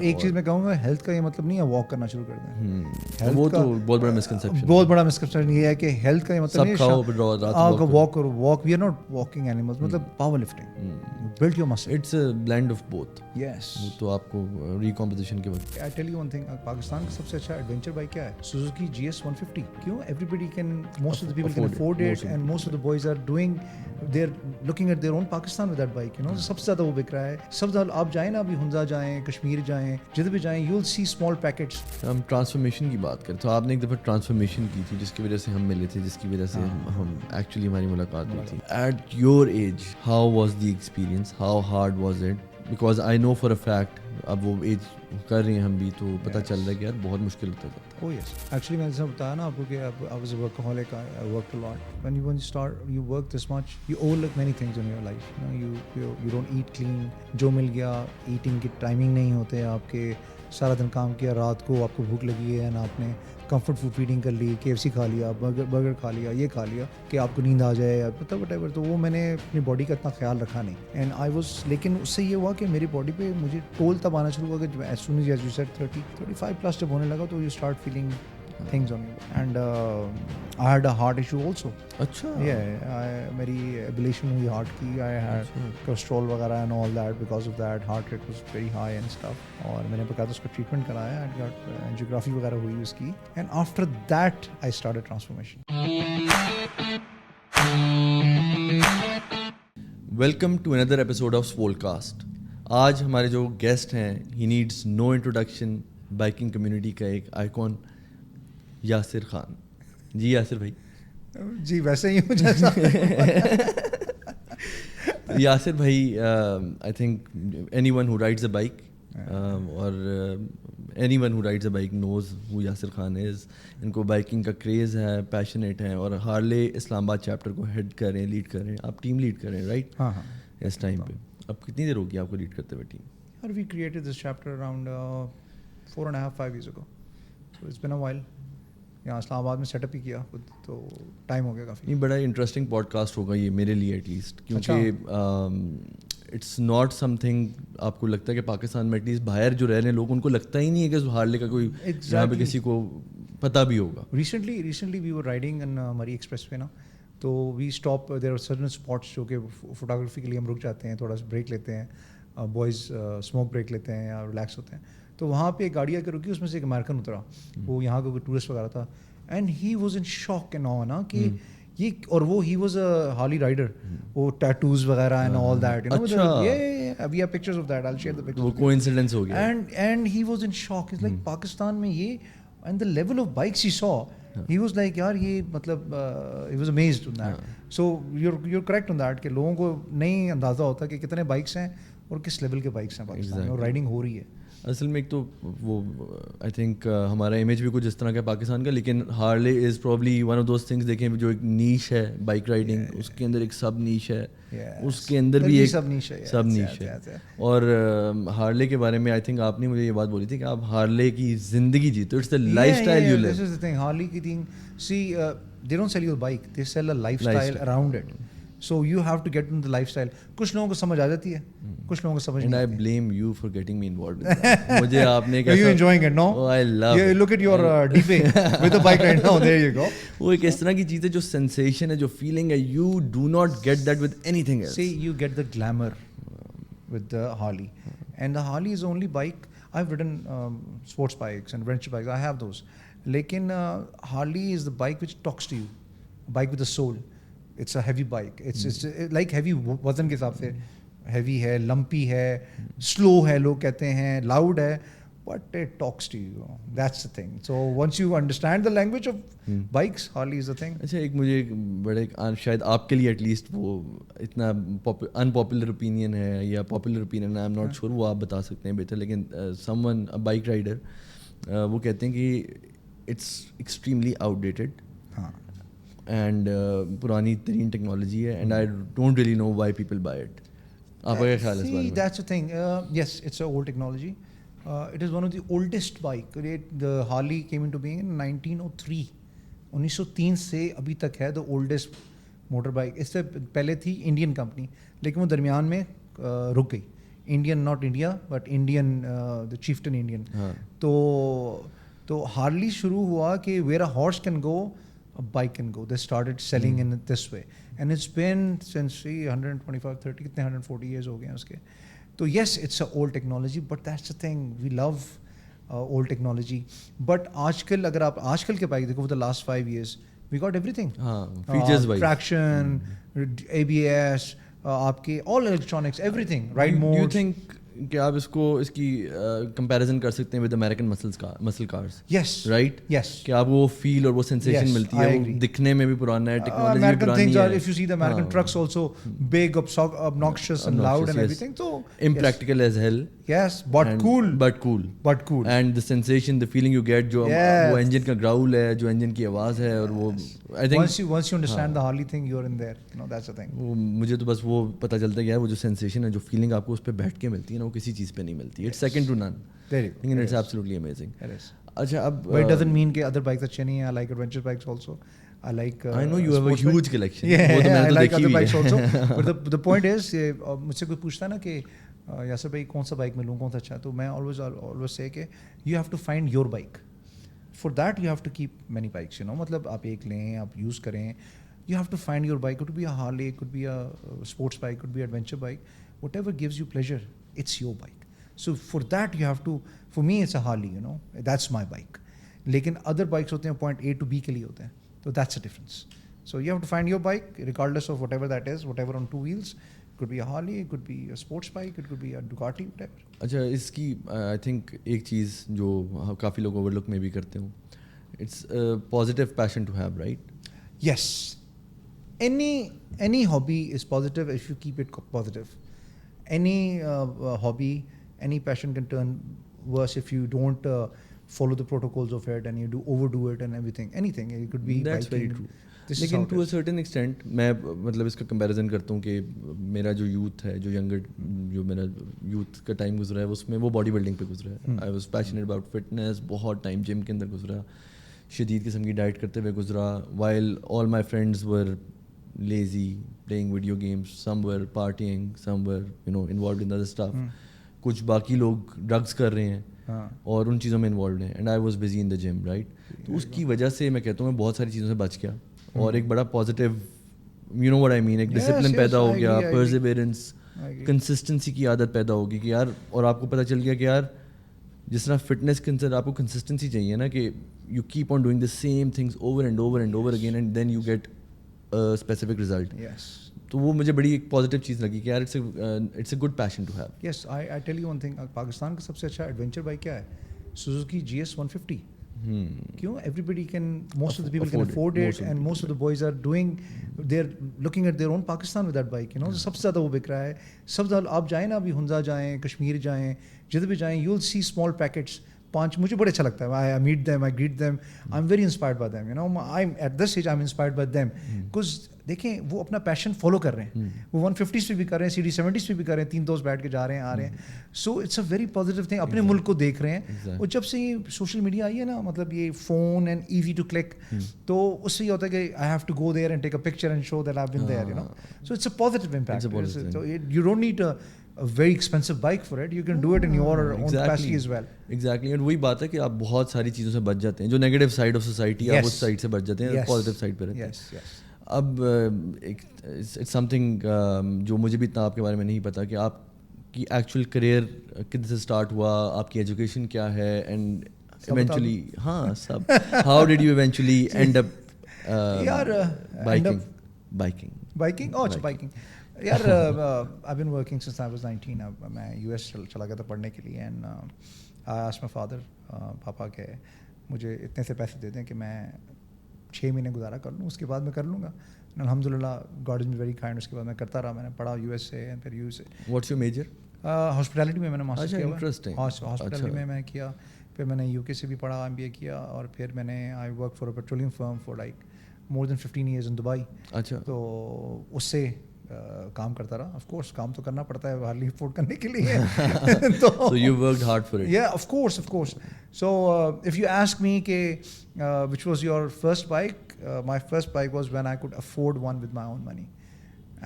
ایک چیز میں کہوں گا, ہیلتھ کا یہ مطلب نہیں ہے واک کرنا شروع کر دیں. وہ تو بہت بڑا مسکنسیپشن, بہت بڑا مسکنسیپشن یہ ہے کہ ہیلتھ کا یہ مطلب نہیں ہے آپ واک کرو. Walk we are not walking animals, مطلب power lifting, build your muscle. It's a blend of both. Yes, تو آپ کو ریکمپوزیشن کے وقت I tell you one thing, Pakistan کا سب سے اچھا ایڈونچر بائک کیا ہے؟ Suzuki GS 150. کیوں؟ Everybody can, most of the people can afford it, and most of the boys are doing, they are looking at their own Pakistan with that bike, you know. سب سے زیادہ وہ بک رہا ہے. سب سے زیادہ آپ جائیں نا, ابھی ہنزا جائیں, کشمیر جائیں, جدھر بھی جائیں, you will see small packets. ہم ٹرانسفارمیشن کی بات کریں تو آپ نے ایک دفعہ ٹرانسفارمیشن کی تھی جس کی وجہ سے ہم ملے تھے, جس کی وجہ سے ہم ایکچولی ہماری ملاقات ہوئی تھی. At your age how was the experience, how hard was it? Because I know for a fact, اب وہ ایج کر رہے ہیں ہم بھی, تو پتہ چل رہا ہے کہ یار بہت مشکل ہوتا تھا. Oh yes, actually میں جیسا بتایا نا آپ کو کہ I was a workaholic, I worked a lot. When you start, you work this much, you overlook many things in your life. You don't eat clean. جو مل گیا, eating کی ٹائمنگ نہیں ہوتے آپ کے, سارا دن کام کیا, رات کو آپ کو بھوک لگی ہے, آپ نے کمفرٹ فوڈ فیڈنگ کر لی, KFC کھا لیا, برگر کھا لیا, یہ کھا لیا کہ آپ کو نیند آ جائے یا پتہ وٹ ایور. تو وہ میں نے اپنی باڈی کا اتنا خیال رکھا نہیں. اینڈ آئی واز, لیکن اس سے یہ ہوا کہ میری باڈی پہ مجھے ٹول تب آنا شروع ہوا کہ as soon as you said 35 plus جب ہونے لگا تو you start feeling things on you. And I had a heart issue also. اچھا, میری ایبلیشن ہوئی ہارٹ کی, I had cholesterol وغیرہ and all that. Because of that heart rate was very high and stuff. اور میں نے باقاعدہ اس کا ٹریٹمنٹ کرایا, I got angiography وغیرہ ہوئی اس کی, and after that I started transformation. Welcome to another episode of Spoolcast. آج ہمارے جو گیسٹ ہیں, he needs no introduction, biking community کا ایک آئیکن, یاسر خان. جی یاسر بھائی. جی ویسے ہی ہوں جیسا. یاسر بھائی, I think anyone who rides a bike اور anyone who rides a bike knows who Yasir Khan is. ان کو بائکنگ کا کریز ہے, پیشنیٹ ہیں, اور ہارلے اسلام آباد چیپٹر کو ہیڈ کر رہے ہیں, لیڈ کر رہے ہیں. آپ ٹیم لیڈ کر رہے ہیں رائٹ؟ ہاں ہاں, اس ٹائم پہ. اب کتنی دیر ہوگی آپ کو لیڈ کرتے ہوئے team? We created this chapter around 4.5-5 years ago. So it's been a while. یہاں اسلام آباد میں سیٹ اپ ہی کیا خود, تو ٹائم ہو گیا کافی. نہیں, بڑا انٹرسٹنگ پوڈ کاسٹ ہوگا یہ میرے لیے ایٹ لیسٹ, کیونکہ اٹس ناٹ سم تھنگ. آپ کو لگتا ہے کہ پاکستان میں ایٹ لیسٹ باہر جو رہ رہے ہیں لوگ, ان کو لگتا ہی نہیں ہے کہ ہارلے کا کوئی یہاں پہ کسی کو پتہ بھی ہوگا. Recently we were riding on Murree expressway نا, تو we stop, there are certain spots جو کہ فوٹوگرافی کے لیے ہم رک جاتے ہیں, تھوڑا سا بریک لیتے ہیں, بوائز اسموک بریک لیتے ہیں یا ریلیکس ہوتے ہیں. تو وہاں پہ ایک گاڑی آ کے رکی, اس میں سے ایک امیرکن اترا, وہ یہاں کا کوئی ٹورسٹ وغیرہ تھا, and he was in shock and آ نا کہ یہ, اور وہ he was a Harley rider, وہ ٹیٹوز وغیرہ and all that, you know. We have pictures of that, I will share the pictures. وہ کوئنسیڈنس ہو گیا. And he was in shock, is like Pakistan میں یہ, and the level of bikes he saw, he was like yaar ye matlab he was amazed on that. So you're correct on that کہ لوگوں کو نہیں اندازہ ہوتا کہ کتنے بائکس ہیں اور کس لیول کے بائکس ہیں پاکستان میں, اور رائڈنگ ہو رہی ہے. اصل میں ایک تو وہ آئی تھنک ہمارا امیج بھی کچھ اس طرح کا پاکستان کا, لیکن Harley is probably one of those things. دیکھیں جو ایک نیش ہے بائک رائڈنگ, اس کے اندر ایک سب نیش ہے, اس کے اندر بھی ایک سب نیش ہے. اور ہارلے کے بارے میں آئی تھنک آپ نے مجھے یہ بات بولی تھی کہ آپ ہارلے کی زندگی جیتے, it's the life style you live. This is the thing, Harley کی thing, see they don't sell you a bike, they sell a lifestyle around it. So you have to get into the lifestyle. کچھ لوگوں کو سمجھ آ جاتی ہے, کچھ لوگوں کو سمجھ نہیں. And I blame you for getting me involved with that. مجھے آپ نے کیسا, you enjoying it, no? Oh, I love it. Look at your DP with the bike right now, there you go. وہ ایک اس طرح کی چیز ہے جو سینسیشن ہے, جو فیلنگ ہے, you do not get that with anything else. See, you get the glamour with the Harley, and the Harley is the only bike. I've ridden sports bikes and adventure bikes, I have those. Lekin Harley is the bike which talks to you, bike with a soul. It's a heavy bike. It's like heavy وزن کے حساب سے heavy ہے, lumpy ہے, slow ہے, لوگ کہتے ہیں loud ہے, but it talks to you. That's the thing. So once you understand the language of bikes, Harley is the thing. اچھا, ایک مجھے بڑے شاید آپ کے لیے ایٹ لیسٹ وہ اتنا unpopular opinion ہے یا popular opinion ہے, I'm not sure, وہ آپ بتا سکتے ہیں بہتر, لیکن someone, a bike rider, وہ کہتے ہیں کہ it's extremely outdated. ہاں, اینڈ پرانی ترین ٹیکنالوجی ہے, and I don't really know why people buy it. آپ کا کیا خیال ہے اس بارے میں؟ That's the thing. Yes, it's an old technology. It is one of the oldest bike. The Harley came into being in 1903. 1903 سے ابھی تک ہے the oldest motor bike. اس سے پہلے تھی انڈین کمپنی, لیکن وہ درمیان میں رک گئی. Indian, not India, but Indian, the chieftain Indian. تو hardly شروع ہوا کہ where a horse can go, a bike can go. They started selling in this way. And it's been since 125, 30, کتنے 140 years ہو گئے ہیں اس کے. تو yes, it's a old technology, but that's the thing. We love old technology. But آج کل اگر آپ آج کل کے بائک دیکھو for the last 5 years, we got everything. features wise, traction, ABS, آپ کے all electronics, everything, ride modes. Do you think کہ آپ اس کی کمپیریزن کر سکتے ہیں ود امیریکن مسل کارز؟ Yes, right. yes. کہ آپ وہ فیل اور وہ سینسیشن ملتی ہے, وہ دکھنے میں بھی پرانا ہے, ٹیکنالوجی بھی American پرانی things are, ہے. if you see the American trucks also big, obnoxious and loud and everything. So impractical as hell. Yes, but cool. But cool. And the sensation, the feeling you get, جو وہ engine کا گراؤل ہے, جو engine کی آواز ہے, اور وہ I think once you understand the Harley thing, you're in there. That's the thing. مجھے تو بس وہ پتہ چلتا ہے کہ یار وہ جو سینسیشن ہے, جو فیلنگ آپ کو اس پہ بیٹھ کے ملتی ہے نا, وہ کسی چیز پہ نہیں ملتی. It's second to none. Very good. It's absolutely amazing. It is. اچھا, اب But it doesn't mean کہ other bikes اچھے نہیں ہیں. I like adventure bikes also. I like I know you have a huge collection. Yeah, I like other bikes also. But the point is, مجھ سے کوئی پوچھتا ہے نا کہ یاسر بھائی کون سا بائک میں لوں, کون سا اچھا, تو میں always say کہ you have to find your bike. For that you have to keep many bikes, مطلب آپ ایک لیں, آپ یوز کریں. You have to find your bike. It could be a Harley, it could be a sports bike, it could be an adventure bike. Whatever gives you pleasure, it's your bike. So for that you have to, for me it's a Harley, that's my bike. Lekin other bikes hote hain point A to B ke liye hote hain. So that's the difference. So you have to find your bike regardless of whatever that is, whatever on two wheels. It could be a Harley, it could be a sports bike, it could be a Ducati, whatever. اچھا, اس کی I think ایک چیز جو کافی لوگ over look میں بھی کرتے ہوں, it's positive passion to have, right? Yes. Any hobby is positive if you keep it positive. Any hobby, any passion can turn worse if you don't follow the protocols of it and you overdo it and everything. Anything. It could be That's biking. very true. لیکن to a certain extent میں مطلب اس کا comparison کرتا ہوں کہ میرا جو youth ہے, جو میرا یوتھ کا ٹائم گزرا ہے, اس میں وہ باڈی بلڈنگ پہ گزرا ہے. I was passionate about fitness, بہت ٹائم جم کے اندر گزرا, شدید قسم کی ڈائٹ کرتے ہوئے گزرا, while all my friends were lazy playing video games, some were partying, some were involved in other stuff, کچھ باقی لوگ ڈرگس کر رہے ہیں اور ان چیزوں میں انوالوڈ ہیں, and I was busy in the gym, right. تو اس کی وجہ سے میں کہتا ہوں میں بہت ساری چیزوں سے بچ گیا, اور ایک بڑا پازیٹیو what I mean, ایک ڈسپلن پیدا ہو گیا, پرزیویرنس, کنسسٹنسی کی عادت پیدا ہوگی کہ یار, اور آپ کو پتہ چل گیا کہ یار جس طرح فٹنس کے اندر آپ کو کنسسٹنسی چاہیے نا, کہ you keep on doing the same things over and over and over again and then you get specific result. تو وہ مجھے بڑی ایک پازیٹیو چیز لگی کہ یار it's a good passion to have. Yes, I tell you one thing, Pakistan کا سب سے اچھا ایڈونچر بائک کیا ہے؟ Suzuki GS 150. کیوں؟ everybody can, most of the people can afford it, and most of the boys are doing, they're looking at their own Pakistan with that bike, سب سے زیادہ وہ بک رہا ہے. سب زیادہ آپ جائیں نا, ابھی ہنزا جائیں, کشمیر جائیں, جدھر بھی جائیں, you'll see small packets. 5 مجھے بڑے اچھا لگتا ہے. I meet them, I greet them, I'm very inspired by them, I'm at this age I'm inspired by them because دیکھیں وہ اپنا پیشن فالو کر رہے ہیں, وہ 150s پہ بھی کر رہے ہیں, CD70s پہ بھی کر رہے ہیں, 3 دوست بیٹھ کے جا رہے ہیں, آ رہے ہیں. So it's a very positive thing, اپنے ملک کو دیکھ رہے ہیں. اور جب سے یہ سوشل میڈیا آئی ہے نا, مطلب یہ phone and easy to click, تو اس سے یہ ہوتا ہے کہ I have to go there and take a picture and show that I have been there, so it's a positive impact. You don't need a very expensive bike for it, you can do it in your own capacity as well. Exactly. And وہی بات ہے کہ آپ بہت ساری چیزوں سے بچ جاتے ہیں, جو نیگیٹو سائڈ آف سوسائٹی آپ اس سائڈ سے بچ جاتے ہیں, پازیٹیو سائڈ پہ رہتے ہیں. اب اٹس سم تھنگ جو مجھے بھی اتنا آپ کے بارے میں نہیں پتا کہ آپ کی ایکچوئل کریئر کدھر سے اسٹارٹ ہوا, آپ کی ایجوکیشن کیا ہے, اینڈ ایونچولی ہاں سب how did you eventually end up biking. یار I've been working since I was 19. میں US چلا گیا تھا پڑھنے کے لیے, and I asked my father, پاپا کہ مجھے اتنے سے پیسے دے دیں کہ میں 6 مہینے گزارا کر لوں, اس کے بعد میں کر لوں گا. الحمد للہ God is very kind. اس کے بعد میں کرتا رہا, میں نے پڑھا US سے, پھر US سے. What's your major? ہاسپٹیلٹی میں نے ماسٹر کیا. Interesting. ہاسپٹیلٹی میں کیا, پھر میں نے UK سے بھی پڑھا, MBA کیا, اور پھر میں نے I worked for a petroleum firm for like more than 15 years in Dubai. اچھا. تو اس سے کام کرتا رہا. آف کورس کام تو کرنا پڑتا ہے ہارلی افورڈ کرنے کے لیے. So you worked hard for it. Yeah, of course. So if you ask me کہ which was your first bike, my first bike was when I could afford one with my own money,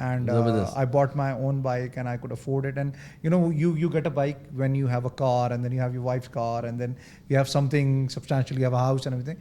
And Zabardast. I bought my own bike and I could afford it. And you know, you get a bike when you have a car, and then you have your wife's car, and then you have something substantial, you have a house and everything.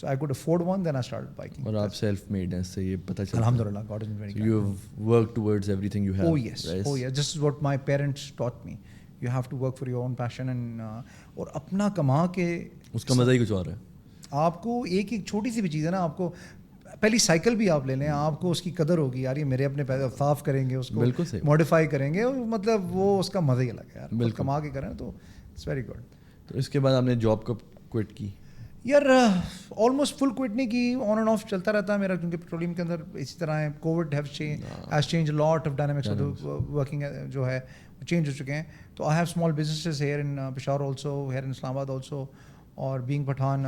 So I could afford one, then I started biking. اور آپ self made ہیں اس سے یہ پتہ چلتا ہے. Alhamdulillah, God has been very So kind. you have worked towards everything you have. Oh yes, right? oh yeah. This is what my parents taught me. You have to work for your own passion and اور اپنا کما کے اس کا مزہ ہی کچھ اور ہے. آپ کو ایک چھوٹی سی بھی چیز ہے نا, آپ کو پہلی سائیکل بھی آپ لے لیں, آپ کو اس کی قدر ہوگی یار, یہ میرے اپنے پیسے صاف کریں گے, اس کو ماڈیفائی کریں گے, مطلب وہ اس کا مزہ ہی الگ ہے یار, کما کے کریں تو اٹس ویری گڈ. تو اس کے بعد آپ نے جاب کب کوئٹ کی؟ یار آلموسٹ فل کوئٹ نہیں کی, آن اینڈ آف چلتا رہتا ہے میرا, کیونکہ پیٹرولیم کے اندر اسی طرح ہے. COVID has change lot of dynamics of working جو ہے چینج ہو چکے ہیں. تو I have small businesses here in Peshawar also, here in Islamabad also, اور بینگ پٹھان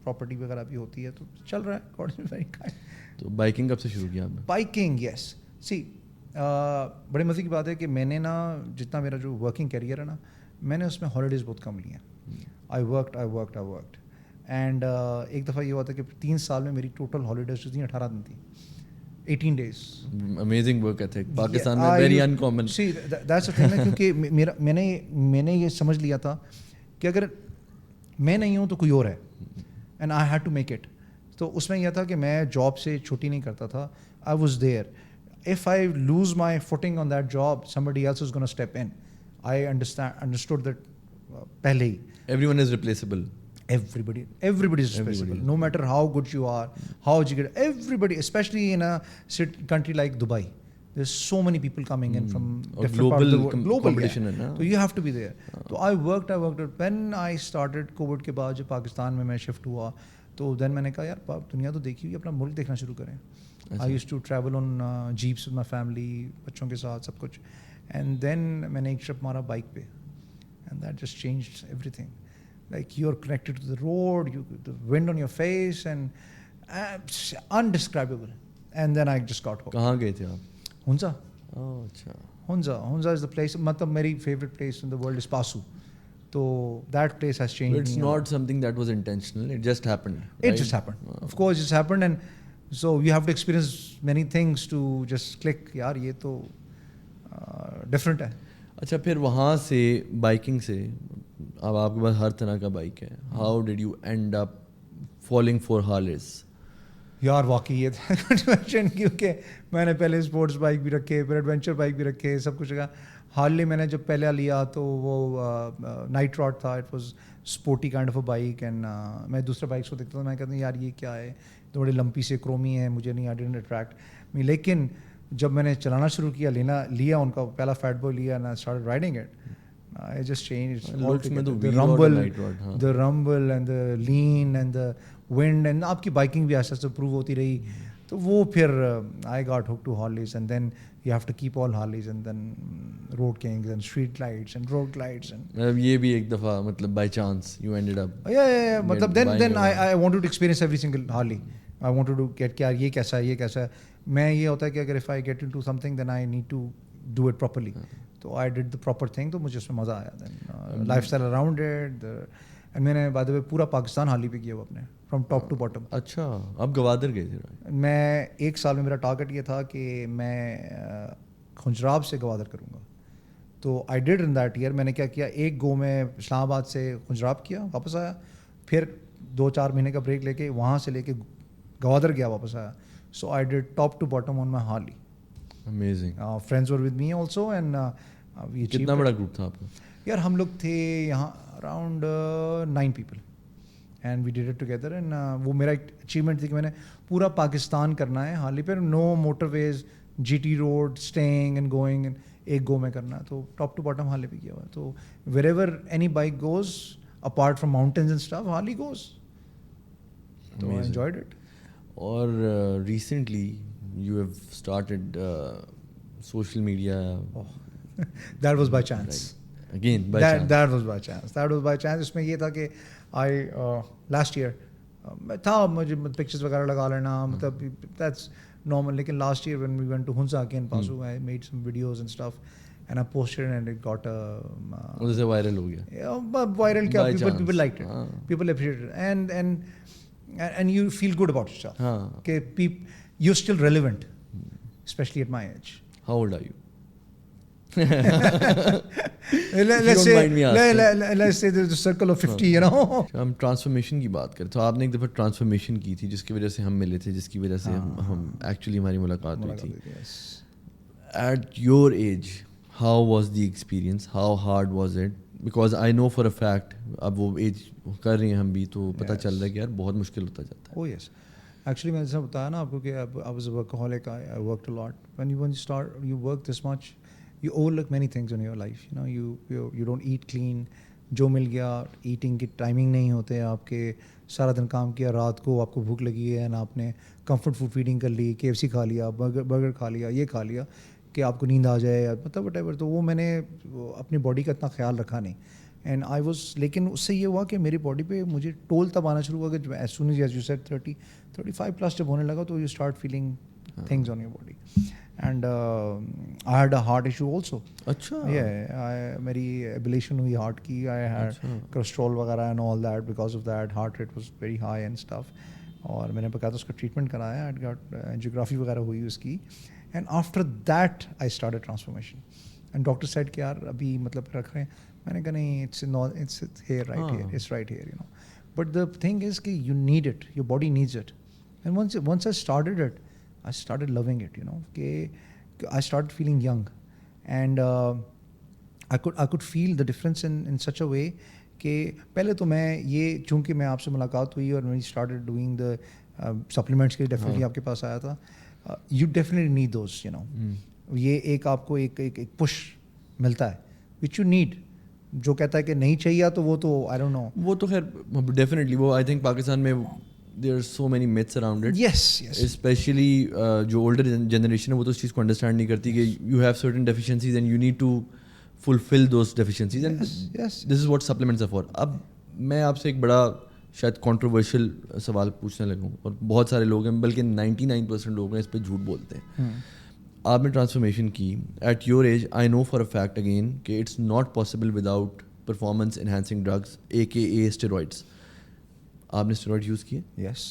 پراپرٹی وغیرہ بھی ہوتی ہے, تو چل رہا ہے. تو بائکنگ کب سے شروع کیا آپ نے؟ بائکنگ یس سی بڑے مزے کی بات ہے کہ میں نے نا جتنا میرا جو ورکنگ کیریئر ہے نا, میں نے اس میں ہالیڈیز بہت کم لی ہیں. آئی ورکڈ اینڈ ایک دفعہ یہ ہوا تھا کہ 3 سال میں میری ٹوٹل ہالیڈیز جو تھیں 18 دن تھی, 18 days. Amazing work ethic Pakistan میں very uncommon. See that's a thing, کیونکہ میں نے یہ سمجھ لیا تھا کہ اگر میں نہیں ہوں تو کوئی اور ہے, and I had to make it. تو اس میں یہ تھا کہ میں جاب سے چھٹی نہیں کرتا تھا, I was there. If I lose my footing on that job, somebody else is going to step in. I understood that پہلے ہی. Everyone is replaceable. Everybody is replaceable. No matter how good you are, how you get, everybody, especially in a country like Dubai, there's so many people coming in from different parts of the world. Global competition ہے نا, so you have to be there. So I worked. When I started COVID کے بعد جب پاکستان میں shift ہوا, تو دین میں نے کہا یار دنیا تو دیکھی ہوئی, اپنا ملک دیکھنا شروع کریں. I used to travel on jeeps with my family, بچوں کے ساتھ سب کچھ. And then میں نے ایک ٹرپ مارا بائک پہ, and that just changed everything. Like you're connected to the road, the wind on your face, and undescribable. And then I just got hooked. کہاں گئے تھے آپ؟ Hunza. Oh, اچھا. Hunza is the place. مطلب میری favorite place in the world is Pasu. So that place has changed. It's not something that was intentional. It just happened. It just happened. Of course, it just happened, and so you have to experience many things to just click. یار یہ تو different ہے. اچھا, پھر وہاں سے biking سے اب آپ کے پاس ہر طرح کا بائک ہے. How did you end up falling for Harleys? یار واقعی یہ تھا کنوینشن, کیونکہ میں نے پہلے اسپورٹس بائک بھی رکھے, پھر ایڈونچر بائک بھی رکھے, سب کچھ رکھا. ہارلی میں نے جب پہلے لیا تو وہ نائٹ راڈ تھا, it was sporty kind of a bike. And میں دوسرے بائکس کو دیکھتا تھا, میں کہتا ہوں یار یہ کیا ہے, تھوڑی لمپی سے کرومی ہے, مجھے نہیں, آئی ڈڈنٹ اٹریکٹ می. لیکن جب میں نے چلانا شروع کیا, لیا ان کا پہلا فیٹ بوائے لیا, and I started riding it. I just changed the rumble and the lean and the wind, and آپ کی بائکنگ بھی ایسا امپروو ہوتی رہی. تو وہ پھر I got hooked to Harleys, and then you have to keep all Harleys, and then road kings and street lights and road lights. مطلب یہ بھی ایک دفعہ مطلب by chance you ended up. Yeah. مطلب then I wanted to experience every single Harley. I wanted to get کہ یہ کیسا ہے, یہ کیسا ہے. میں یہ ہوتا ہے کہ اگر if I get into something then I need to do it properly. تو آئی ڈڈ دا پراپر تھنگ, تو مجھے اس میں مزہ آیا. Then lifestyle around it, and میں نے بائی دا وے پورا پاکستان ہارلی پہ کیا وہ اپنے, فرام ٹاپ ٹو باٹم. اچھا, آپ گوادر گئے تھے؟ میں 1 سال میں میرا ٹارگیٹ یہ تھا کہ میں کھنجراب سے گوادر کروں گا. تو آئی ڈڈ ان دیٹ ایئر. میں نے کیا کیا, ایک گو میں اسلام آباد سے کھنجراب کیا, واپس آیا, پھر 2-4 مہینے کا بریک لے کے وہاں سے لے کے گوادر گیا, واپس آیا. So I did top to bottom on my Harley. Amazing. Friends were with me also, and we achieved. کتنا بڑا گروپ تھا آپ کا؟ یار ہم لوگ تھے یہاں around 9 people, and we did it together. And وہ میرا ایک اچیومنٹ تھی کہ میں نے پورا پاکستان کرنا ہے ہارلی پہ, no motorways, GT road, staying and going, ایک گو میں کرنا ہے. تو ٹاپ ٹو باٹم ہارلی پہ کیا ہوا ہے. تو where ever any bike goes apart from mountains and stuff, ہارلی goes. تو I enjoyed it. اور recently you have started social media. That was by chance. Again by chance. That was by chance. اس میں یہ تھا کہ last year تھا مجھے pictures وغیرہ لگا لینا, مطلب that's normal. لیکن last year when we went to Hunza again, Pasu, I made some videos and stuff, and I posted and it got اس سے وائرل ہو گیا. Viral کیا, people liked it, people appreciated it, and you feel good about yourself. کہ you're still relevant, especially at my age. How old are you? Let's say there's a circle of 50, you know. ہم transformation کی بات کریں تو آپ نے ایک دفعہ ٹرانسفارمیشن کی تھی جس کی وجہ سے ہم ملے تھے, جس کی وجہ سے ہم ایکچولی ہماری ملاقات ہوئی تھی. At your age how was the experience, how hard was it? Because I know for a fact اب وہ ایج کر رہے ہیں ہم بھی, تو پتہ چل رہا ہے کہ یار بہت مشکل ہوتا جاتا ہے. Oh yes, actually میں جیسا بتایا نا آپ کو کہ I was a workaholic, I worked a lot. When you work this much, you overlook many things in your life. You know, you don't eat clean. جو مل گیا, ایٹنگ کی ٹائمنگ نہیں ہوتے آپ کے, سارا دن کام کیا, رات کو آپ کو بھوک لگی ہے نا, آپ نے کمفرٹ فوڈ فیڈنگ کر لی, KFC کھا لیا, برگر کھا لیا, یہ کھا لیا کہ آپ کو نیند آ جائے, مطلب وٹ ایور. تو وہ میں نے اپنی باڈی کا اتنا خیال رکھا نہیں. اینڈ آئی واز, لیکن اس سے یہ ہوا کہ میری باڈی پہ مجھے ٹول تب آنا شروع ہوا کہ as soon as you said 35 plus جب ہونے لگا تو you start feeling things on your body. And I had a heart issue also. اچھا, میری ایبلیشن ہوئی ہارٹ کی, آئی ہیڈ کولیسٹرول وغیرہ and all that, because of that heart rate was very high and stuff. اور میں نے باقاعدہ اس کا ٹریٹمنٹ کرایا, آئی گاٹ اینجیوگرافی وغیرہ ہوئی اس کی. And after that I started transformation. And doctor said کہ یار ابھی مطلب رکھ رہے ہیں. میں نے کہا نہیں, it's here right here, it's right here, you know. But the thing is کہ you need it, your body needs it. And once I started it, I started loving it, you know. I started feeling young, and I could feel the difference in such a way کہ پہلے تو میں یہ, چونکہ میں آپ سے ملاقات ہوئی اور میں started doing the supplements کے definitely آپ کے پاس آیا تھا. You definitely need those, you know. یہ ایک آپ کو ایک push ملتا ہے which you need. جو کہتا ہے کہ نہیں چاہیے تو وہ تو I don't know. وہ تو خیر definitely, وہ I think پاکستان میں there are so many myths around it. Yes. Especially جو older generation ہے وہ تو اس چیز کو understand نہیں کرتی کہ you have certain deficiencies and you need to fulfill those deficiencies, and yes. This is what supplements are for. اب میں آپ سے ایک بڑا شاید controversial سوال پوچھنے لگوں, اور بہت سارے لوگ ہیں, بلکہ 99% لوگ ہیں اس پہ جھوٹ بولتے ہیں. آپ نے ٹرانسفارمیشن کی at your age, I know for a fact again کہ it's not possible without performance enhancing drugs AKA steroids. آپ نے اسٹیرائڈ یوز کیے؟ یس.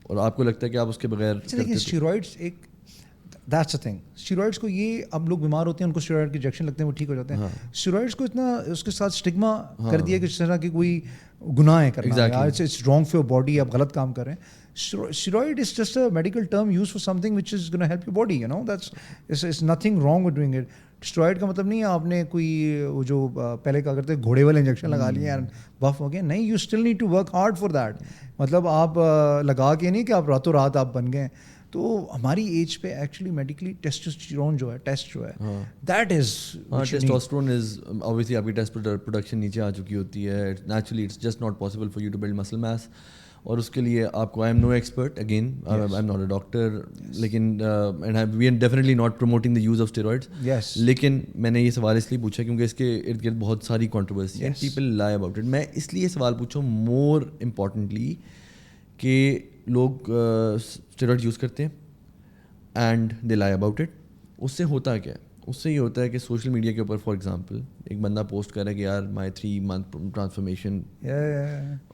اور آپ کو لگتا ہے کہ آپ اس کے بغیر؟ لیکن اسٹیرائڈس ایک دیٹس اے تھنگ. اسٹیرائڈس کو یہ, اب لوگ بیمار ہوتے ہیں ان کو اسٹیرائڈ کے انجیکشن لگتے ہیں وہ ٹھیک ہو جاتے ہیں. اسٹیرائڈس کو اتنا اس کے ساتھ اسٹگما کر دیا کہ جس طرح کی کوئی گناہ ہے کرنا, it's wrong for your body, آپ غلط کام کر رہے ہیں. Steroid is just a medical term used for something which is going to help your body, you know. It's nothing wrong with doing it. Steroid کا مطلب نہیں ہے آپ نے کوئی وہ جو پہلے کیا کرتے گھوڑے والے انجیکشن لگا لیے اور بف ہو گئے. نہیں, you still need to work hard for that. مطلب آپ لگا کے نہیں کہ آپ راتوں رات آپ بن گئے. تو ہماری ایج پہ ایکچولی میڈیکلی ٹیسٹوسٹیرون جو ہے, ٹیسٹ جو ہے, that is testosterone is obviously آپ کی ٹیسٹ پروڈکشن نیچے آ چکی ہوتی ہے. Naturally it's just not possible for you to build muscle mass, اور اس کے لیے آپ کو, I am no expert again, I am not a doctor, لیکن we are definitely not promoting the use of steroids. لیکن میں نے یہ سوال اس لیے پوچھا کیونکہ اس کے ارد گرد بہت ساری کانٹروورسی ہے, پیپل لائی اباؤٹ اٹ. میں اس لیے سوال پوچھا مور امپورٹنٹلی کہ لوگ اسٹیرائڈ یوز کرتے ہیں اینڈ دے لائی اباؤٹ اٹ. اس سے ہوتا کیا ہے؟ اس سے یہ ہوتا ہے کہ سوشل میڈیا کے اوپر فار ایگزامپل ایک بندہ پوسٹ کر رہا ہے کہ یار my 3 month transformation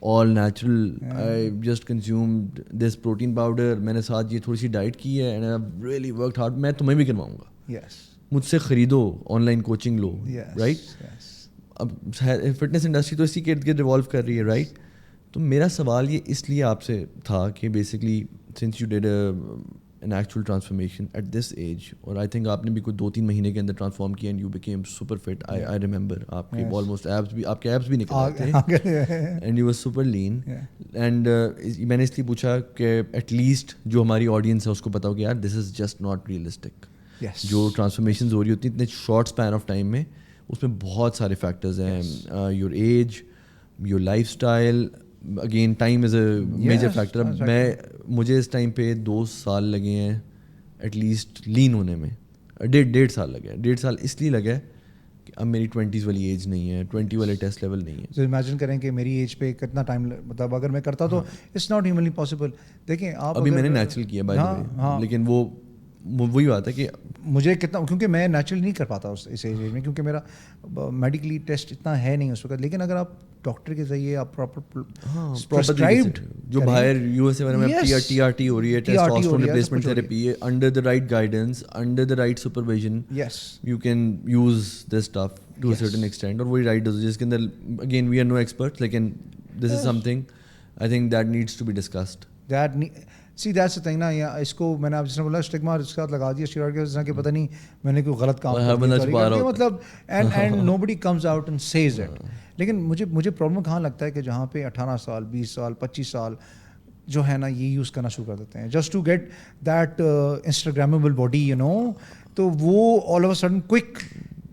all natural, I just consumed this protein powder, میں نے ساتھ یہ تھوڑی سی ڈائٹ کی ہے and I really worked hard, میں تمہیں بھی کرواؤں گا, مجھ سے خریدو, آن لائن کوچنگ لو, رائٹ. اب فٹنس انڈسٹری تو اسی کے ارد گرد ریوالو کر رہی ہے, رائٹ. تو میرا سوال یہ اس لیے آپ سے تھا کہ basically since you did an actual transformation at this age, اور I think آپ نے بھی کوئی 2-3 مہینے کے اندر ٹرانسفارم کیا and you became super fit. I remember آپ کے almost abs بھی, آپ کے abs بھی نکل آتے ہیں and you were super lean. And میں نے اس لیے پوچھا کہ at least جو ہماری آڈینس ہے اس کو پتا ہو کہ یار this is just not realistic. جو ٹرانسفارمیشنز ہو رہی ہوتی ہیں اتنے شارٹ اسپین آف ٹائم میں, اس میں بہت سارے فیکٹرز ہیں, your age, your lifestyle, again time is a major factor. اب مجھے اس ٹائم پہ 2 سال لگے ہیں ایٹ لیسٹ لین ہونے میں, 1.5 سال لگے. 1.5 سال اس لیے لگا کہ اب میری 20s والی ایج نہیں ہے, 20 والے ٹیسٹ لیول نہیں ہے. تو امیجن کریں کہ میری ایج پہ کتنا ٹائم, مطلب اگر میں کرتا تو اٹس ناٹ ہیومنلی پاسبل. دیکھیں آپ, ابھی میں نے نیچرل کیا بائی دا وے, لیکن وہ وہی بات ہے کہ مجھے کتنا, کیونکہ میں نیچرلی نہیں کر پاتا اس ایج میں, کیونکہ میرا میڈیکلی ٹیسٹ اتنا ہے نہیں اس وقت. لیکن اگر آپ ڈاکٹر کے ذریعے آپ پرسکرائبڈ جو باہر یو ایس اے میں ٹی آر ٹی ہو رہی ہے, ٹیسٹوسٹرون ریپلیسمنٹ تھراپی ہے, under the right guidance, under the right supervision, you can use this stuff to a certain extent. اور وہی رائٹ ڈوز جس کے اندر again we are no expert, لیکن this is something I think that needs to be discussed. See that's the thing نا, یا اس کو میں نے آپ جس نے بولا اسٹگما اس کے ساتھ لگا دیا اسٹیرائڈ کے, جس کہ پتہ نہیں میں نے کوئی غلط کام کر دیا مطلب, and nobody comes out and says it. لیکن مجھے پرابلم کہاں لگتا ہے کہ جہاں پہ 18 سال 20 سال 25 سال جو ہے نا یہ یوز کرنا شروع کر دیتے ہیں just to get that instagrammable body you know, تو وہ all of a sudden quick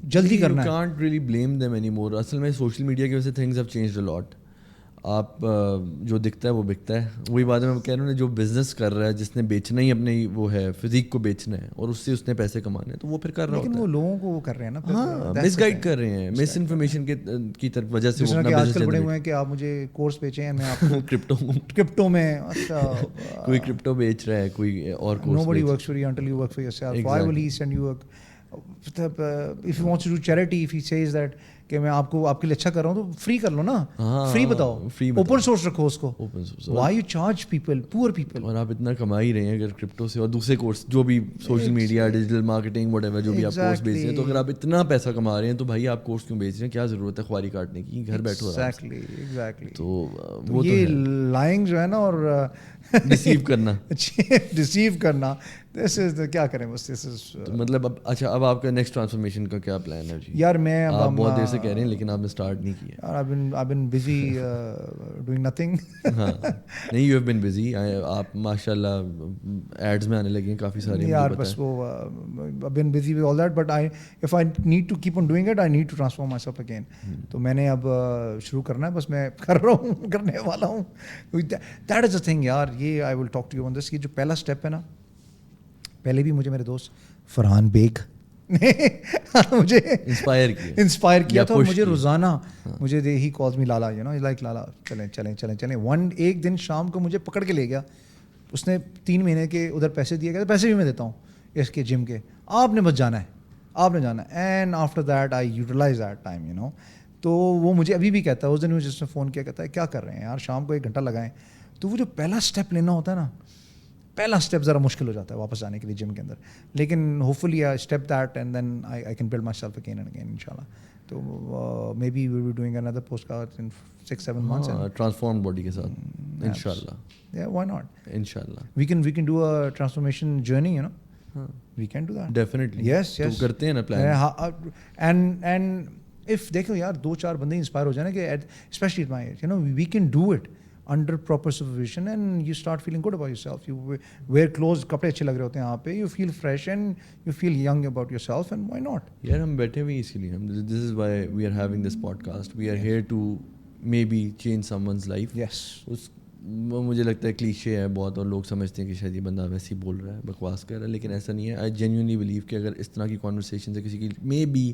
جلدی کرنا ہے. You can't really blame them anymore. اصل میں سوشل میڈیا کی وجہ سے things have changed a lot. آپ جو دکھتا ہے وہ بکتا ہے. وہی بات میں کہہ رہا ہوں, جو بزنس کر رہا ہے, جس نے بیچنا ہی اپنے وہ ہے فزیک کو بیچنا ہے اور اس سے اس نے پیسے کمانے ہیں, تو وہ پھر کر رہا ہوتا ہے. لیکن وہ لوگوں کو وہ کر رہے ہیں نا, ہاں مس گائڈ کر رہے ہیں, مس انفارمیشن کی طرف وجہ سے وہ اپنا بزنس بڑے ہوئے ہیں کہ آپ مجھے کورس بیچیں میں آپ کو کرپٹو میں. اچھا کوئی کرپٹو بیچ رہا ہے, کوئی اور course. Nobody works for you until you work for yourself. Why will he send you if he wants to do charity, if he says that کہ میں آپ کو آپ کے لیے اچھا کر رہا ہوں تو فری کر لو نا, فری بتاؤ, اوپن سورس رکھو اس کو. Why you charge people, poor people. اور آپ اتنا کما ہی رہے ہیں اگر کرپٹو سے اور دوسرے کورس جو بھی social media, digital marketing, what ever جو بھی آپ کورس بیچ رہے ہیں, تو اگر آپ اتنا پیسہ کما رہے ہیں تو بھائی آپ کورس کیوں بیچ رہے ہیں, کیا ضرورت ہے خواری کاٹنے کی, گھر بیٹھو. ایگزیکٹلی. تو وہ یہ لائنگ جو ہے نا اور ڈسیو کرنا دس از کیا کریں بس. دس از مطلب اچھا اب آپ کا نیکسٹ ٹرانسفارمیشن کا کیا پلان ہے جی؟ یار میں آپ بہت دیر سے کہہ رہے ہیں لیکن آپ نے اسٹارٹ نہیں کیا. I've been busy doing nothing. ہاں نہیں, you have been busy. آپ ماشاء اللہ ایڈز میں آنے لگے ہیں کافی سارے. یار بس وہ I've been busy with all that, but if I need to keep on doing it, I need to transform myself again. تو میں نے اب شروع کرنا ہے, بس میں کر رہا ہوں, کرنے والا ہوں. That is the thing یار, یہ I will talk to you on this. یہ جو پہلا اسٹیپ ہے نا, پہلے بھی مجھے میرے دوست فرحان بیگ نے مجھے انسپائر کیا تھا, اور مجھے روزانہ مجھے ہی کالز می لالا, یو نو لائک لالا چلیں چلیں چلیں چلیں. ایک دن شام کو مجھے پکڑ کے لے گیا, اس نے 3 مہینے کے ادھر پیسے دیے گئے, پیسے بھی میں دیتا ہوں اس کے جم کے, آپ نے بس جانا ہے, آپ نے جانا ہے. And after that I utilize that time, you know. تو وہ مجھے ابھی بھی کہتا ہے, اس دن مجھے جس نے فون کیا کہتا ہے کیا کر رہے ہیں یار, شام کو 1 گھنٹہ لگائیں. تو وہ جو پہلا اسٹیپ لینا ہوتا ہے نا, پہلا اسٹیپ ذرا مشکل ہو جاتا ہے واپس آنے کے لیے جم کے اندر, لیکن hopefully I step that and then I can build myself again and again ان شاء اللہ. تو maybe we be doing اندر podcast in 6-7 months transform body کے ساتھ ان شاء اللہ. Yeah, why not? ان شاء اللہ we can do a transformation journey, you know. We can do that definitely. yes تو کرتے ہیں نا پلان. and if دیکھو یار 2-4 بندے انسپائر ہو جائیں نا کہ especially at my age, you know, we can do it under proper supervision and you start feeling good about yourself. You wear clothes, کپڑے اچھے لگ رہے ہوتے ہیں یہاں پہ, you feel fresh and you feel young about yourself, and why not? یار ہم بیٹھے ہوئے اسی لیے, this is why we are having this podcast. We are here to maybe change someone's life. Yes. وہ مجھے لگتا ہے کلیشے ہے بہت, اور لوگ سمجھتے ہیں کہ شاید یہ بندہ ویسے ہی بول رہا ہے, بکواس کر رہا ہے, لیکن ایسا نہیں ہے. آئی جینیونلی بلیو کہ اگر اس طرح کی کانورسیشن سے کسی کی مے بی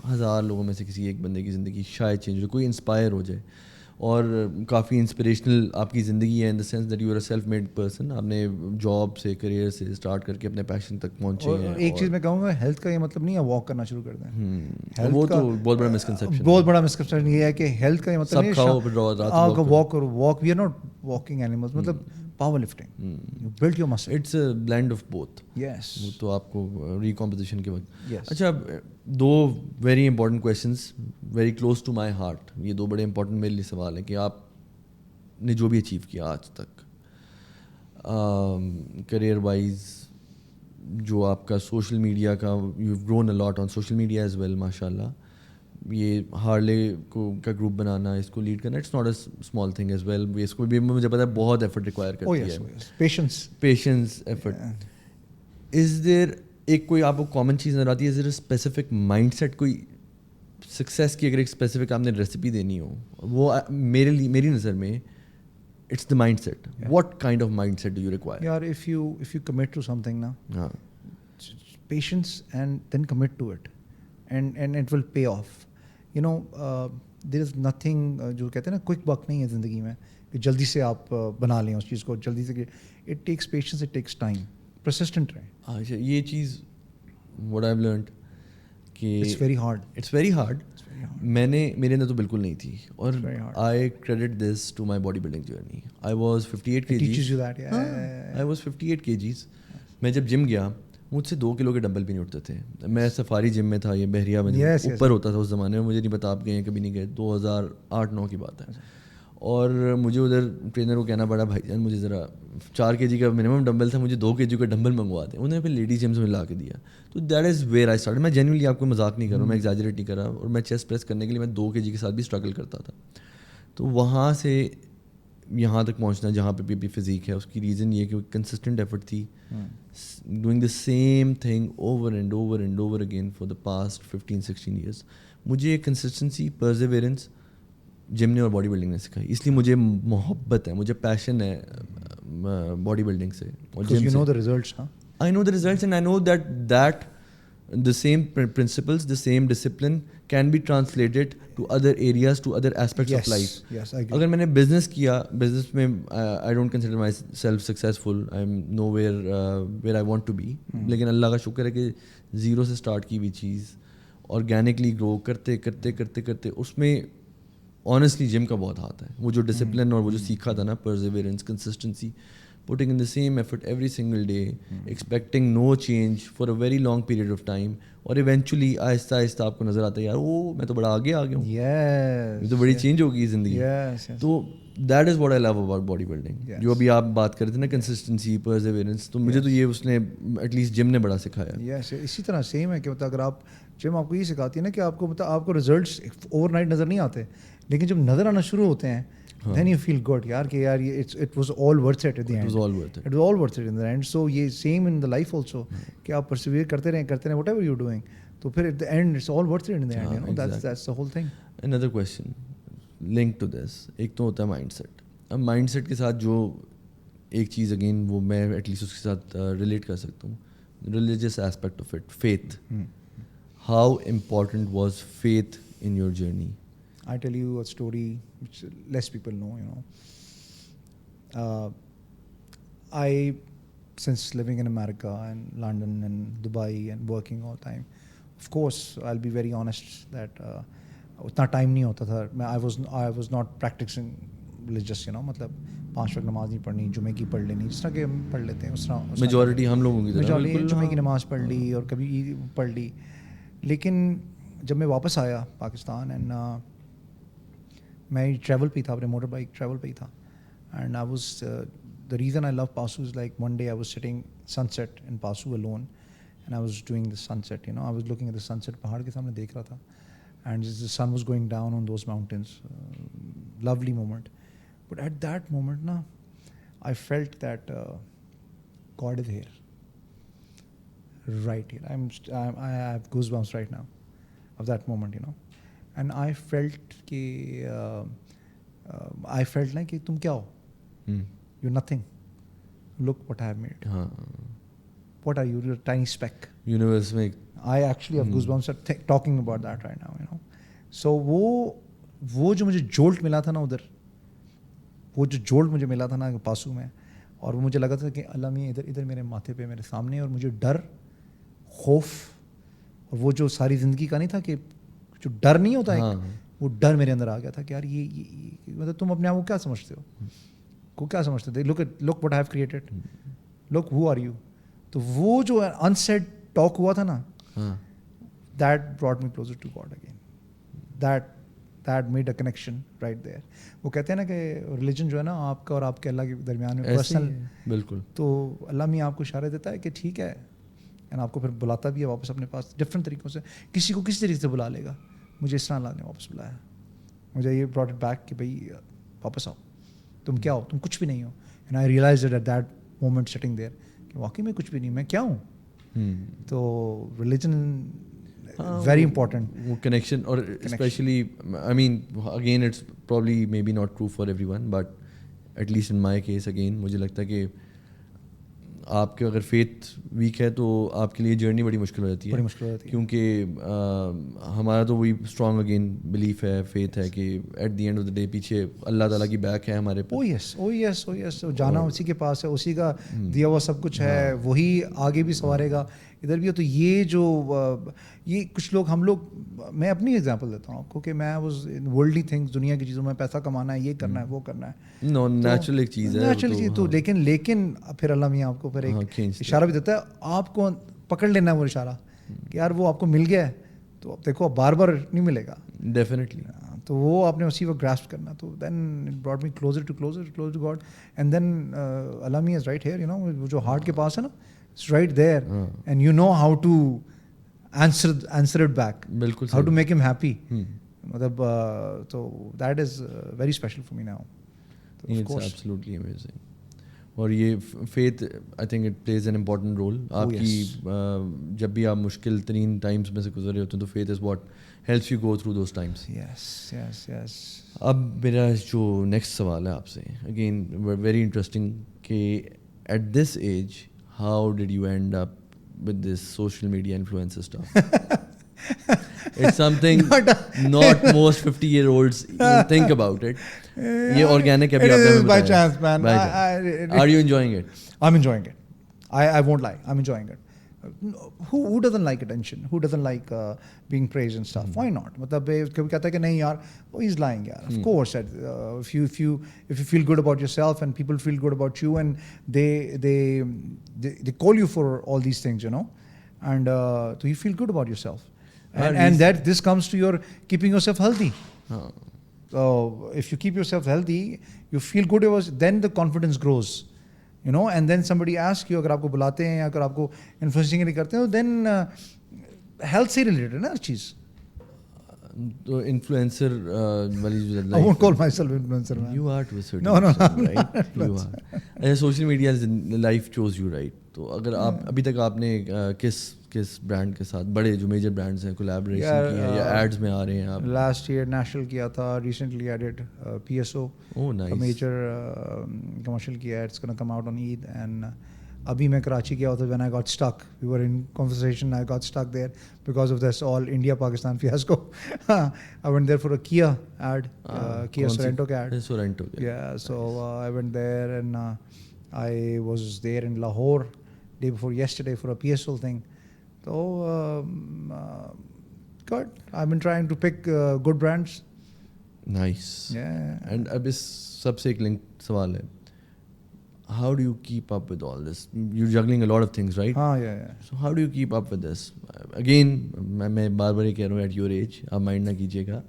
1000 لوگوں میں سے کسی ایک بندے کی زندگی شاید چینج ہو, کوئی انسپائر ہو جائے. اور کافی انسپریشنل آپ کی زندگی ہے in the sense that you are a self made person. آپ نے جاب سے, کریئر سے اسٹارٹ کر کے اپنے پیشن تک پہنچے ہیں. ایک چیز میں کہوں گا, ہیلتھ کا یہ مطلب نہیں ہے واک کرنا شروع کر دیں. وہ تو بہت بڑا مسکنسیپشن, بہت بڑا مسکنسیپشن یہ ہے کہ ہیلتھ کا یہ مطلب نہیں ہے واک کرو. Walk we are not walking animals, مطلب power lifting, you build your muscle. It's a blend of both. Yes. تو آپ کو ریکمپوزیشن کے وقت. اچھا, 2 very important questions very close to my heart. یہ 2 بڑے امپورٹنٹ میرے لیے سوال ہیں کہ آپ نے جو بھی اچیو کیا آج تک کریئر وائز, جو آپ کا سوشل میڈیا کا, you grown a lot on social media as well ماشاء اللہ. یہ ہارلے کا گروپ بنانا, اس کو لیڈ کرنا, it's not a small thing as well. اس کو بھی مجھے پتا ہے بہت ایفرٹ ریکوائر کرتی ہے, پیشنس, ایفرٹ. از دیر ایک کوئی آپ کو کامن چیز نظر آتی ہے, از دیر اے اسپیسیفک مائنڈ سیٹ, کوئی سکسیس کی اگر ایک اسپیسیفک آپ نے ریسیپی دینی ہو, وہ میری نظر میں it's the mindset. Yeah. What kind of mindset do you require? Yeah, if you commit to something now, patience and then commit to it, and it will pay off. You know, there is nothing جو کہتے ہیں نا quick buck نہیں ہے زندگی میں کہ جلدی سے آپ بنا لیں اس چیز کو جلدی سے. It takes patience, it takes time. persistent رہیں. اچھا یہ چیز what I've learned کہ It's very hard. It's very hard. میرے اندر تو بالکل نہیں تھی, اور I credit this to my body building journey. I was 58 kgs. It teaches you that, yeah. I was 58 kgs. میں جب جم گیا مجھ سے 2 کلو کے ڈمبل بھی نہیں اٹھتے تھے. میں سفاری جم میں تھا, یہ بحریہ میں اوپر ہوتا تھا اس زمانے میں, مجھے نہیں پتا آپ گئے ہیں کبھی نہیں گئے, 2008-9 کی بات ہے. اور مجھے ادھر ٹرینر کو کہنا پڑا بھائی جان مجھے ذرا 4 kg کا منیمم ڈمبل تھا, مجھے 2 kg کا ڈمبل منگوا دیں. انہوں نے پھر لیڈیز جمس میں لا کے دیا. تو that is where I start. میں جینوئنلی آپ کو مذاق نہیں کر رہا ہوں, میں ایگزیجریٹ نہیں کر رہا, اور میں چیسٹ پریس کرنے کے لیے میں 2 kg کے ساتھ بھی اسٹرگل کرتا تھا. تو وہاں سے یہاں تک پہنچنا جہاں پہ بھی فزیک ہے, اس کی ریزن یہ کہ کنسسٹنٹ ایفرٹ تھی, doing the same thing over and over and over again for the past 15-16 years. مجھے کنسسٹنسی, پرزیویرنس جم نے اور باڈی بلڈنگ نے سکھائی. اس لیے مجھے محبت ہے, مجھے پیشن ہے باڈی بلڈنگ سے. You know the results, huh? I know the results, and I know that the same principles, the same discipline can be translated to other areas, to other aspects of life. Yes, I agree. اگر میں نے business کیا, business میں I don't consider myself successful. I'm nowhere where I want to be. لیکن اللہ کا شکر ہے کہ زیرو سے اسٹارٹ کی ہوئی چیز آرگینکلی گرو کرتے کرتے کرتے کرتے اس میں آنیسٹلی جم کا بہت ہاتھ ہے. وہ جو ڈسپلن اور وہ جو سیکھا تھا نا, پرزیویرنس, consistency, putting in the same effort every single day, expecting no change for a very long period of time, اور ایونچولی آہستہ آہستہ آپ کو نظر آتا ہے یار وہ میں تو بڑا آگے آ گیا ہوں, یہ تو بڑی چینج ہو گئی زندگی. تو that is what I love about bodybuilding. جو ابھی آپ بات کر رہے تھے نا کنسسٹنسی, پرزیویرنس, تو مجھے تو یہ اس نے ایٹ لیسٹ جم نے بڑا سکھایا. یس, اسی طرح سیم ہے کہ مطلب اگر آپ جم آپ کو یہ سکھاتی ہے نا کہ آپ کو مطلب آپ کو ریزلٹس اوور نائٹ نظر نہیں آتے, لیکن جب نظر آنا شروع ہوتے ہیں then you feel good yaar کہ یار it was all worth it at the end. It was all worth it. It was all worth it in the end. So یہ same in the life also کہ آپ persevere کرتے رہیں whatever you're doing, تو پھر at the end it's all worth it in the end, you know. That's the whole thing. Another question linked to this, ایک تو ہوتا ہے مائنڈ سیٹ. اب مائنڈ سیٹ کے ساتھ جو ایک چیز اگین وہ میں ایٹ لیسٹ اس کے ساتھ ریلیٹ کر سکتا ہوں, religious aspect of it, faith. How important was faith in your journey? I tell you a story which less people know, you know. I, since living in America and London and Dubai and working all the time, of course, I'll be very honest that utna time nahi hota tha. I was not practicing religious, you know, matlab 5 وقت نماز نہیں پڑھنی, جمعے کی پڑھ لینی, جس طرح کہ ہم پڑھ لیتے ہیں اس طرح. میجورٹی ہم لوگوں کی طرح جمعے کی نماز پڑھ لی اور کبھی عید پڑھ لی. لیکن جب میں واپس آیا پاکستان اینڈ میں ٹریول پہ ہی تھا, اپنے موٹر بائک ٹریول پہ ہی تھا, and I was the reason I love Passu is like one day I was sitting sunset in Passu alone and I was doing the sunset, you know, I was looking at the sunset, پہاڑ کے سامنے دیکھ رہا تھا, and the sun was going down on those mountains, lovely moment. But at that moment نا I felt that God is here, right hair. I have goosebumps right now of that moment, you know. And I felt کہ I felt like کہ تم کیا ہو, you're nothing, look what I have made. What are you? You're a tiny speck. Universe میں I actually have goosebumps talking about that right now, you know. So وہ جو مجھے jolt ملا تھا نا ادھر, وہ جو جولٹ مجھے ملا تھا نا پاسو میں, اور وہ مجھے لگا تھا کہ اللہ میاں ادھر میرے ماتھے پہ میرے سامنے, اور مجھے ڈر, خوف, اور وہ جو ساری زندگی کا نہیں تھا کہ جو ڈر نہیں ہوتا ہے, وہ ڈر میرے اندر آ گیا تھا کہ یار یہ مطلب تم اپنے آپ کو کیا سمجھتے ہو, کیا سمجھتے تھے, look what I have created, look who are you. تو وہ جو انسیڈ ٹاک ہوا تھا نا, that brought me closer to God again, that made a connection right there. وہ کہتے ہیں نا کہ ریلیجن جو ہے نا آپ کا اور آپ کے اللہ کے درمیان میں پرسنل, بالکل, تو اللہ میاں آپ کو اشارہ دیتا ہے کہ ٹھیک ہے, اینڈ آپ کو پھر بلاتا بھی ہے واپس اپنے پاس ڈفرینٹ طریقوں سے. کسی کو کسی طریقے سے بلا لے گا, مجھے اس طرح اللہ نے واپس بلایا, مجھے یہ براٹ اٹ بیک کہ بھائی واپس آؤ, تم کیا ہو, تم کچھ بھی نہیں ہو. And I realized at that moment sitting there کہ واقعی میں کچھ بھی نہیں, میں کیا ہوں. تو ریلیجن ویری امپورٹنٹ, وہ کنیکشن, اور specially I mean again it's probably maybe not true for everyone, but at least in my case again مجھے لگتا ہے کہ آپ کے اگر فیتھ ویک ہے تو آپ کے لیے جرنی بڑی مشکل ہو جاتی ہے, بڑی مشکل ہو جاتی ہے, کیونکہ ہمارا تو وہی اسٹرانگ اگین بلیف ہے, فیتھ ہے کہ at the end of the day پیچھے اللہ تعالیٰ کی بیک ہے ہمارے پاس. او یس جانا اسی کے پاس ہے, اسی کا دیا ہوا سب کچھ ہے, وہی آگے بھی سنوارے گا, ادھر بھی. تو یہ جو یہ کچھ لوگ, ہم لوگ, میں اپنی ایگزامپل دیتا ہوں آپ کو کہ میں واز ورلڈلی تھنگس, دنیا کی چیزوں میں پیسہ کمانا ہے, یہ کرنا ہے, وہ کرنا ہے, نیچرل ایک چیز ہے, نیچرل چیز. تو لیکن پھر اللہ میاں آپ کو پھر ایک اشارہ بھی دیتا ہے, آپ کو پکڑ لینا ہے وہ اشارہ کہ یار وہ آپ کو مل گیا ہے, تو اب دیکھو اب بار بار نہیں ملے گا ڈیفینیٹلی. تو وہ آپ نے اسی وقت گراسپ کرنا. تو then it brought me closer to God, and then اللہ میاں is right here, you know, وہ جو ہارٹ کے پاس ہے نا, it's right there, and you know how to answer it back, بالکل how to make him happy. مطلب تو that is very special for me now. It's absolutely amazing. اور یہ faith I think it plays an important role آپ کی, جب بھی آپ مشکل ترین ٹائمس میں سے گزر رہے ہوتے ہیں تو faith is what helps you go through those times. Yes. اب میرا جو نیکسٹ سوال ہے آپ سے, اگین ویری انٹرسٹنگ, کہ at this age how did you end up with this social media influencer stuff? It's something not most 50-year-olds even think about it. یہ organic ہے, it is by chance, man. Are you enjoying it? I'm enjoying it. I won't lie, I'm enjoying it. Who doesn't like attention? Who doesn't like being praised and stuff? Why not? مطلب کبھی کہتا ہے کہ نہیں یار, oh he's lying یار. Of course, if you feel good about yourself and people feel good about you and they call you for all these things, you know, and so you feel good about yourself, and that this comes to your keeping yourself healthy. So if you keep yourself healthy, you feel good, then the confidence grows. You know, and then somebody asks you, اگر آپ کو بلاتے ہیں یا اگر آپ کو influencing نہیں کرتے ہیں, then ہیلتھ سے ریلیٹڈ ہے نا ہر چیز. تو انفلوئنسر والی I won't call myself influencer, man. You are to a certain No, extent, right? You are. Social media life chose you, right? تو اگر آپ ابھی تک آپ نے کس برانڈ کے ساتھ, بڑے جو میجر برانڈس ہیں, کولیبریشن کی ہے یا ایڈز میں آ رہے ہیں آپ؟ لاسٹ ایئر نیشنل کیا تھا, recently I did PSO, major commercial کیا ہے, it's gonna come out on Eid. And ابھی میں کراچی گیا ہوتا, when I got stuck, we were in conversation, I got stuck there because of this all India Pakistan fiasco. I went there for a Kia ad, Kia Sorento ka ad. Sorento. Yeah, so I went there and I was there in Lahore day before yesterday for a PSO thing. So good. I've been trying to pick good brands. Nice. Yeah. And اب اس سب سے ایک link سوال ہے, how do you keep up with all this? You're juggling a lot of things, right? Yeah. So how do you keep up with this? Again, میں بار بار یہ کہہ رہا ہوں, at your age آپ مائنڈ نہ کیجیے گا,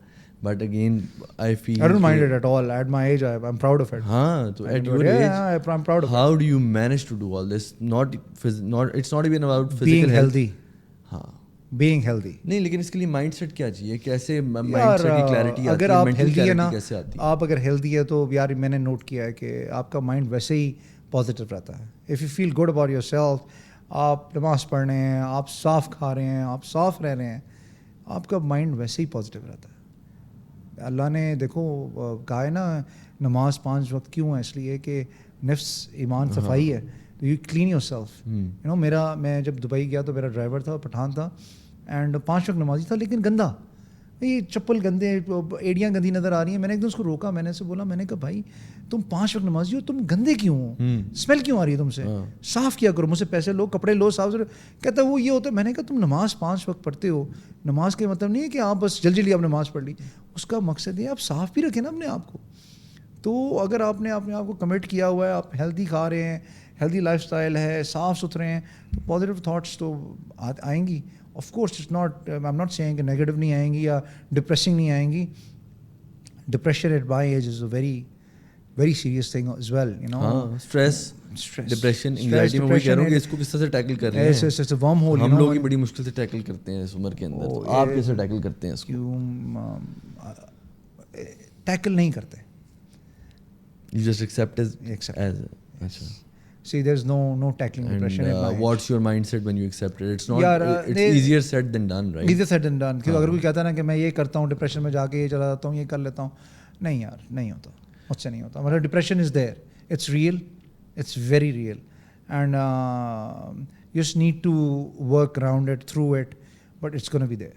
but again I feel I don't mind it at all. At my age, I'm proud of it. ہاں, تو at your age I'm proud of how do you manage to do all this? Not it's not even about physical being healthy. ہاں, being healthy. نہیں, لیکن اس کے لیے mind set کیا چاہیے, کیسے مائنڈ سیٹ کی کلیئرٹی آتی ہے, اگر آپ ہیلدی ہے نا, کیسے آتی ہے؟ آپ اگر ہیلدی ہے تو یار میں نے نوٹ کیا ہے کہ آپ کا مائنڈ ویسے ہی پازیٹیو رہتا ہے. If you feel good about yourself, آپ نماز پڑھ رہے ہیں, آپ صاف کھا رہے ہیں, آپ صاف رہ رہے ہیں, آپ کا مائنڈ ویسے ہی پازیٹیو رہتا ہے. اللہ نے دیکھو کہا ہے نا, نماز 5 وقت کیوں ہے, اس لیے کہ نفس ایمان صفائی ہے, تو you clean yourself. You know, میں جب دبئی گیا تو میرا ڈرائیور تھا, پٹھان تھا, اینڈ 5 وقت نمازی تھا, لیکن گندا, یہ چپل گندے, ایڑیاں گندی نظر آ رہی ہیں. میں نے ایک دم اس کو روکا, میں نے اسے بولا, میں نے کہا بھائی تم 5 وقت نمازی ہو, تم گندے کیوں ہو, اسمیل کیوں آ رہی ہے تم سے, صاف کیا کرو, مجھ سے پیسے لو, کپڑے لو, صاف. کہتا ہے وہ یہ ہوتا ہے. میں نے کہا تم نماز 5 وقت پڑھتے ہو, نماز کا مطلب نہیں ہے کہ آپ بس جلدی آپ نماز پڑھ لی, اس کا مقصد ہے آپ صاف بھی رکھیں نا اپنے آپ کو. تو اگر آپ نے اپنے آپ کو کمٹ کیا ہوا ہے, آپ ہیلدی کھا رہے ہیں, ہیلدی لائف اسٹائل ہے, صاف ستھرے ہیں, تو پازیٹیو تھاٹس تو آئیں گی. Of course it's not, I am not saying کہ نیگیٹو نہیں آئیں گی یا ڈپریسنگ نہیں آئیں گی. Depression at my age is a very very serious thing as well, you know. ہاں, اسٹریس, ڈپریشن, انگزائٹی, میں وہی کہہ رہا ہوں کہ اس کو کس طرح سے ٹیکل کر رہے ہیں. ہم لوگ ہی بڑی مشکل سے ٹیکل کرتے ہیں اس عمر کے اندر, تو آپ کیسے ٹیکل کرتے ہیں اس کو؟ ٹیکل نہیں کرتے, you just accept as اچھا. See, there's no tackling depression at my age. What's your mindset when you accept it? It's not, it's easier said than done, right? Easier said than done. کیونکہ اگر کوئی کہتا ہے نا کہ میں یہ کرتا ہوں, ڈپریشن میں جا کے یہ چلا جاتا ہوں, یہ کر لیتا ہوں, نہیں یار, نہیں ہوتا, مجھ سے نہیں ہوتا. مطلب depression is there, it's real, it's very real, and you just need to work around it, through it, but it's going to be there.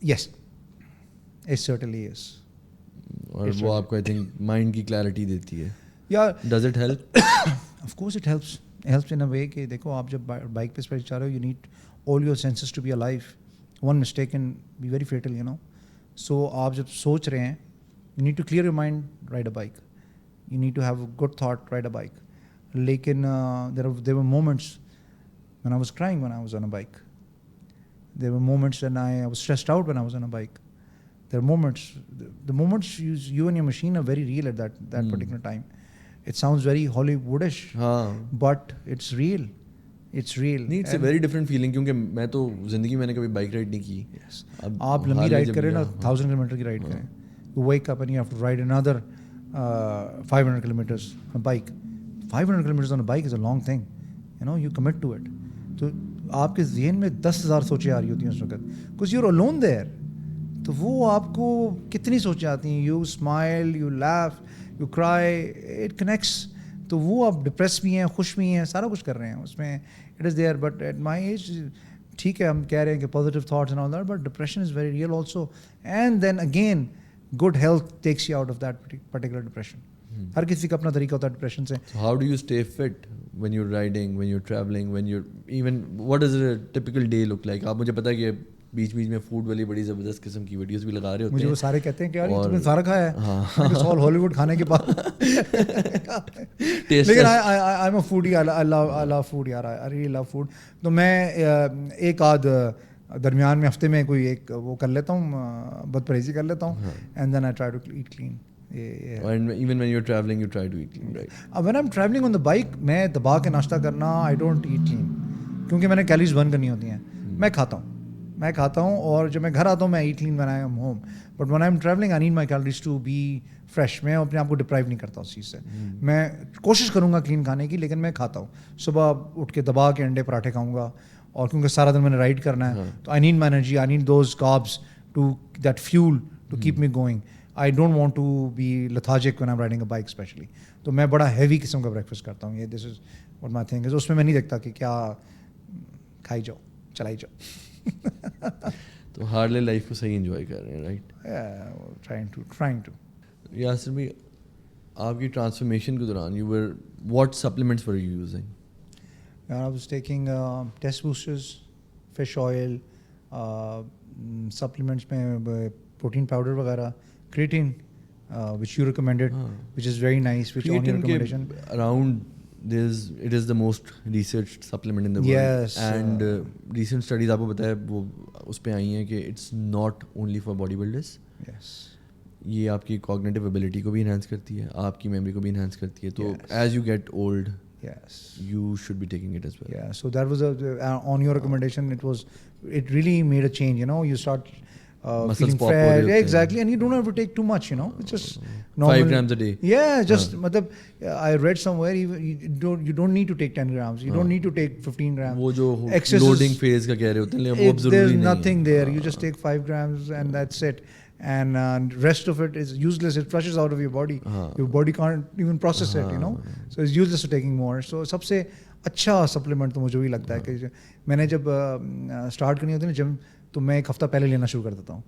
Yes, it certainly is. اور وہ آپ کو I think mind کی clarity دیتی ہے. Yeah. Does it help? Of course it helps. It helps in a way کہ دیکھو آپ جب بائک پہ اسپیڈ چلا رہے ہو, you need all your senses to be alive. One mistake can be very fatal, you know. So آپ جب سوچ رہے ہیں, you need to clear your mind, ride a bike. You need to have a good thought, ride a bike. لیکن there were moments when I was crying when I was on a bike. There were moments when I was stressed out when I was on a bike. There are moments, the moments you and your machine are very real at that particular time. It sounds very Hollywoodish, but it's real. It's real. نہیں, it's a very different feeling, کیونکہ میں تو زندگی میں نے کبھی bike ride نہیں کی. آپ لمبی رائڈ کریں نا, 1000 کلومیٹر کی رائڈ کریں, you wake up and you have to ride another 500 kilometers on a bike. 500 kilometers on a bike is a long thing, you know, you commit to it. تو آپ کے ذہن میں 10,000 سوچیں آ رہی ہوتی ہیں اس وقت, because you're alone there. تو وہ آپ کو کتنی سوچیں آتی ہیں, you smile, you laugh, you cry, it connects. تو وہ آپ ڈپریس بھی ہیں, خوش بھی ہیں, سارا کچھ کر رہے ہیں اس میں, it is there. But at my age, ٹھیک ہے ہم کہہ رہے ہیں کہ positive thoughts and all that, but depression is very real also. And then again, good health takes you out of that particular depression. ہر کسی کا اپنا طریقہ ہوتا ہے ڈپریشن سے. So how do you stay fit when you're riding, when you're traveling, when you're even, what does a typical day look like? آپ مجھے پتا ہے کہ بیچ بیچ میں فوڈ والی بڑی زبردست قسم کی ویڈیوز بھی لگا رہے ہوتے ہیں. مجھے وہ سارے کہتے ہیں کہ یار تم نے سارا کھایا ہے, آل ہالی ووڈ کھانے کے بعد. لیکن I am a foodie, I love food یار, آئی ریئلی لو فوڈ. تو میں ایک آدھ درمیان میں ہفتے میں کوئی ایک وہ کر لیتا ہوں, بد پرہیزی کر لیتا ہوں, and then I try to eat clean. And even when you're traveling, you try to eat clean, right? When I'm traveling on the bike, میں دبا کے ناشتہ کرنا, I don't eat clean, کیونکہ میں نے کیلریز برن کرنی ہوتی ہیں. میں کھاتا ہوں اور جب میں گھر آتا ہوں میں eat clean when I am home. But when I'm traveling, I need my calories to be fresh. میں اپنے آپ کو ڈپرائیو نہیں کرتا اس چیز سے. میں کوشش کروں گا کلین کھانے کی, لیکن میں کھاتا ہوں. صبح اٹھ کے دبا کے انڈے پراٹھے کھاؤں گا, اور کیونکہ سارا دن میں نے رائڈ کرنا ہے, تو I need my energy, I need those carbs to that fuel to keep me going. I don't want to be lethargic when I'm riding a bike especially. تو میں بڑا ہیوی قسم کا بریکفاسٹ کرتا ہوں. یہ دس از what my thing is. اس میں نہیں دیکھتا کہ کیا کھائی جاؤ, چلائی جاؤ. تو ہارلے لائف کو صحیح انجوائے کر رہے ہیں, رائٹ؟ trying to. یاسر بھائی, آپ کی ٹرانسفارمیشن کے دوران what supplements were you using? I was taking test boosters, fish oil, supplements میں protein powder وغیرہ, creatine, which you recommended, which is very nice, which on your recommendation. Around it is the most researched supplement in the world. Yes. And recent studies آپ کو پتہ ہے وہ اس پہ آئی ہیں کہ it's not only for body builders. Yes. یہ آپ کی cognitive ability کو بھی enhance کرتی ہے, آپ کی memory کو بھی enhance کرتی ہے. تو as you get old, yes, you should be taking it as well. Yeah, so that was on your recommendation. It really made a change, you know. You start feeling fresh. Yeah, exactly. And you don't have to take too much, you know. It's just normal. 5 grams a day. Yeah, just I read somewhere you don't need to take 10 grams. You don't need to take 15 grams. وہ جو loading phase کا کہہ رہے ہوتے ہیں, وہ اب ضروری نہیں. There's nothing there. You just take 5 grams and that's it. And rest of it is useless. It flushes out of your body. Your body can't even process it, you know. So it's useless to taking more. So سب سے اچھا supplement تو مجھے وہی لگتا ہے کہ میں نے جب اسٹارٹ کرنی ہوتی ہے نا جم, تو میں ایک ہفتہ پہلے لینا شروع کر دیتا ہوں.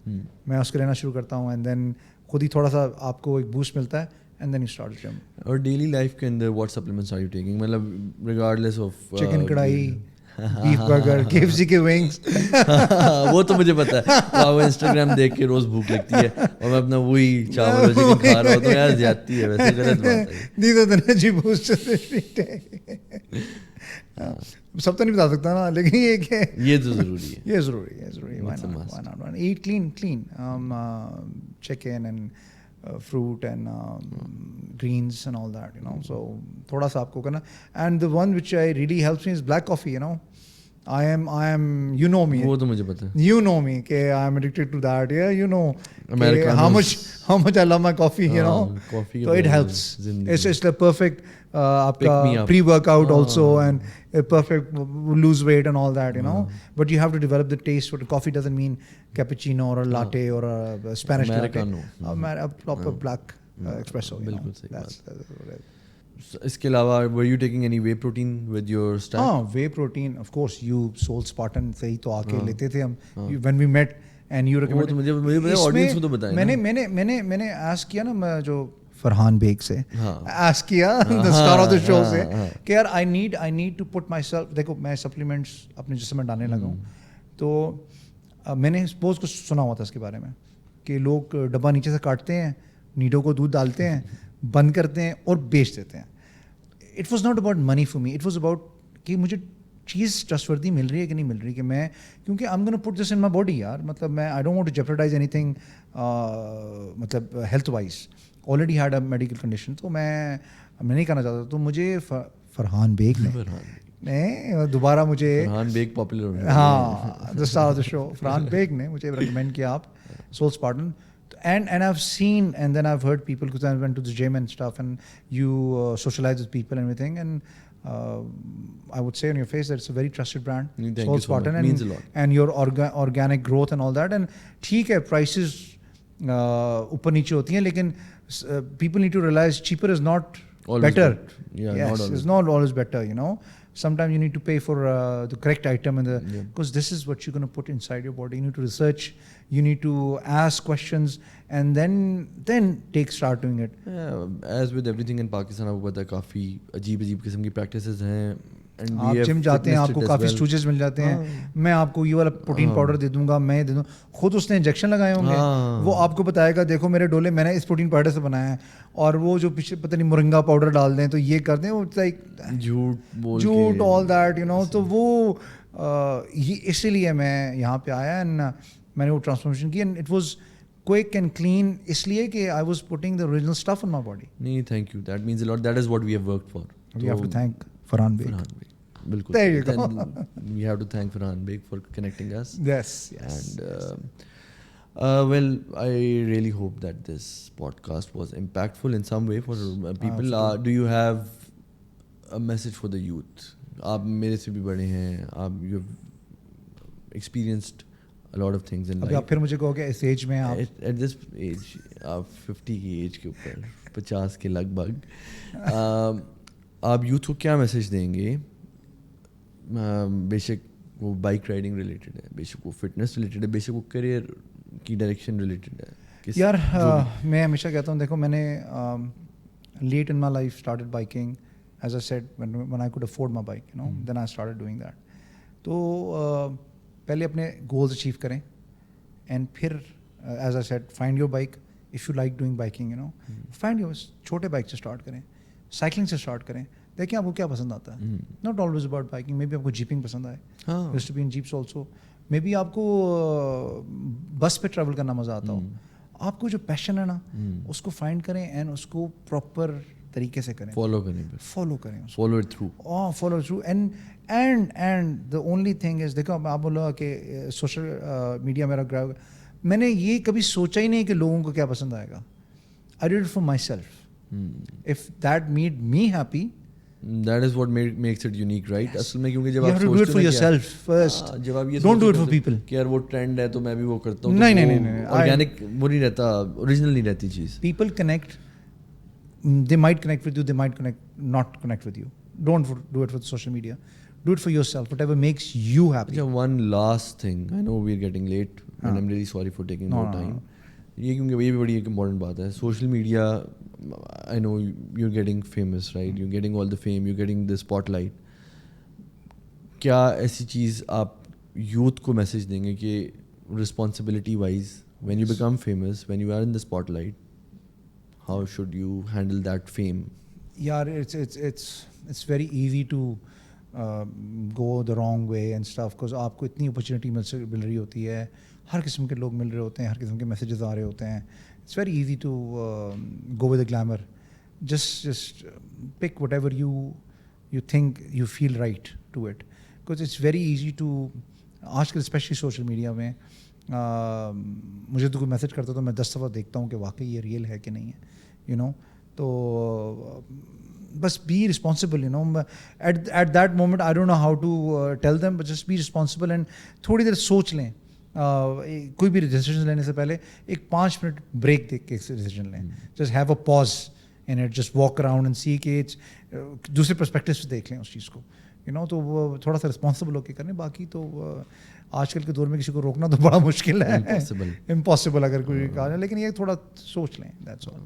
میں اس کو لینا شروع کرتا ہوں, اینڈ دین خود ہی تھوڑا سا آپ کو ایک بوسٹ ملتا ہے, and then you start gym. اور ڈیلی لائف کے اندر what supplements are you taking, مطلب regardless of chicken karahi, beef burger, KFC کے ونگس. وہ تو مجھے پتا ہے, وہ انسٹاگرام دیکھ کے روز بھوک لگتی ہے, اور میں اپنا وہی چاول چکن کھا رہا ہوں, تو یار زیادتی ہے, ویسے غلط بات ہے. دیدو انرجی بوسٹ سب تو نہیں بتا سکتا نا, لیکن یہ کہ یہ تو ضروری ہے, یہ ضروری ہے. Eat clean chicken and fruit and greens and all that, you know. So thoda sa aapko karna. And the one which really helps me is black coffee, you know. I am you know me. وہ تو مجھے پتا ہے. You know me کہ I am addicted to that. Yeah, you know how much I love my coffee, you know. So it helps. It's the perfect آپ کا pre workout also, and a perfect lose weight and all that, you know. But you have to develop the taste. What coffee doesn't mean cappuccino or a latte or a Spanish latte. A proper espresso. بالکل صحیح بات. اس کے علاوہ were you taking any whey protein with your stack? ہاں whey protein of course. You Soul Spartan سے ہی تو آ کے لیتے تھے ہم when we met and you recommended. مجھے آڈینس کو تو بتائیں. میں نے ask کیا نا جو فرحان بیگ سے ask کیا the star of the show سے کہ یار I need to put myself. دیکھو میں سپلیمنٹس اپنے جسم میں ڈالنے لگا ہوں تو میں نے سپوز کچھ سنا ہوا تھا اس کے بارے میں کہ لوگ ڈبہ نیچے سے کاٹتے ہیں, نیڈو کو دودھ ڈالتے ہیں, بند کرتے ہیں اور بیچ دیتے ہیں. It was not about money for me, it was about کہ مجھے چیز ٹرسٹ وردی مل رہی ہے کہ نہیں مل رہی, کہ میں کیونکہ I am gonna put this in my body یار. مطلب میں I don't want to jeopardize اینی تھنگ مطلب health wise. Already had a medical condition, تو میں نہیں کرنا چاہتا. تو مجھے فرحان بیگ نے دوبارہ مجھے فرحان بیگ پاپولر, ہاں the star of the show, Farhan Baig نے مجھے ریکمینڈ کیا آپ Soul Spartan. And I've seen and then I've heard people, because I went to the gym and stuff and you socialize with people and everything, and I would say on your face that it's a very trusted brand. Soul Spartan, and means a lot. And your organic growth and all that. And ٹھیک ہے prices اوپر نیچے ہوتی ہیں, لیکن people need to realize cheaper is not always better. Yeah, Yes, it's not always better, you know. Sometimes you need to pay for the correct item and because this is what you're going to put inside your body. You need to research, you need to ask questions and then start doing it. Yeah, as with everything in Pakistan, آپ کو پتہ ہے کافی عجیب قسم کی practices ہیں. آپ جم جاتے ہیں, آپ کو کافی اسٹوجز مل جاتے ہیں. میں آپ کو یہ والا پروٹین پاؤڈر دے دوں گا, میں دے دوں. خود اس نے انجیکشن لگائے ہوں گے, وہ آپ کو بتائے گا دیکھو میرے ڈولے میں نے اس پروٹین پاؤڈر سے بنایا ہے, اور وہ جو پیچھے پتہ نہیں مرنگا پاؤڈر ڈال دیں تو یہ کر دیں, وہ لائک جھوٹ آل دیٹ, یو نو. تو وہ اسی لیے میں یہاں پہ آیا اینڈ میں نے وہ ٹرانسفارمیشن کی, and it was quick and clean اس لیے کہ I was putting the original stuff in my body. نہیں, thank you, that means a lot. That is what we have worked for. We have to thank Farhan Beg. بالکل. There you go. We have to thank Farhan Beg for connecting us. Yes. And well, I really hope that this podcast was impactful in some way for people. Do you have a message for the youth? آپ میرے سے بھی بڑے ہیں, آپ you have experienced a lot of things in life. ابھی آپ پھر مجھے کہو کہ اس ایج میں آپ at this age, آپ 50 کی ایج کے اوپر, 50 کے لگ بھگ, آپ یوتھ کو کیا میسج دیں گے؟ بے شک وہ بائک رائڈنگ ریلیٹڈ ہے, بے شک وہ فٹنس ریلیٹڈ ہے, بے شک وہ کریئر کی ڈائریکشن ریلیٹڈ ہے. یار میں ہمیشہ کہتا ہوں, دیکھو میں نے late in my life started biking, as I said when I could afford my bike, you know, then I started doing that. تو پہلے اپنے گولز اچیو کریں, اینڈ پھر as I said find your bike. If you like doing biking, you know, find your چھوٹے bike سے start کریں, cycling سے start کریں, دیکھیں آپ کو کیا پسند آتا ہے. Not always about biking, maybe آپ کو جیپنگ پسند آئے, used to be in jeeps also. Maybe آپ کو بس پہ ٹریول کرنا مزہ آتا ہو. آپ کو جو پیشن ہے نا اس کو فائنڈ کریں اینڈ اس کو پراپر طریقے سے کریں, follow through. And the only thing is, دیکھو آپ بولو کہ سوشل میڈیا میرا گراؤ, میں نے یہ کبھی سوچا ہی نہیں کہ لوگوں کو کیا پسند آئے گا. I did it for myself. If that made me happy, that is what makes it unique, right? اصل میں کیونکہ جب آپ سوچتے ہیں, you have to do it for yourself first. جب آپ یہ don't do it for people کہ یار وہ ٹرینڈ ہے تو میں بھی وہ کرتا ہوں, نہیں, آرگینک وہ نہیں رہتا, اوریجنل نہیں رہتی چیز. People connect, they might connect with you, they might not connect with you. Don't do it for social media. Do it for yourself, whatever makes you happy. One last thing, I know we're getting late and I'm really sorry for taking more time. یہ کیونکہ یہ بھی بڑی ایک important بات ہے. Social media, I know you getting famous, right, you getting all the fame, you getting the spotlight. کیا ایسی چیز آپ یوتھ کو میسج دیں گے کہ responsibility wise when you become famous, when you are in the spotlight, how should you handle that fame? یار it's very easy to go the wrong way and stuff, because آپ کو اتنی opportunity مل رہی ہوتی ہے, ہر قسم کے لوگ مل رہے ہوتے ہیں, ہر قسم کے میسیجز آ رہے ہوتے ہیں. It's very easy to go with the glamour. Just pick whatever you think you feel right to it, because it's very easy to, آج کل اسپیشلی سوشل میڈیا میں مجھے تو کوئی میسیج کرتا تو میں 10 دفعہ دیکھتا ہوں کہ واقعی یہ ریئل ہے کہ نہیں ہے, یو نو. تو بس be responsible, you know. At that moment I don't know how to tell them, but just be responsible and تھوڑی دیر سوچ لیں. کوئی بھی ڈیسیجن لینے سے پہلے ایک 5 منٹ بریک دیکھ کے ڈیسیجن لیں. Just have a pause in it, just walk around and see کہ دوسرے پرسپیکٹو سے دیکھ لیں اس چیز کو, تو وہ تھوڑا سا رسپانسبل ہو کے کریں. باقی تو آج کل کے دور میں کسی کو روکنا تو بڑا مشکل ہے, امپاسبل اگر کوئی کہا جائے, لیکن یہ تھوڑا سوچ لیں, دیٹس آل,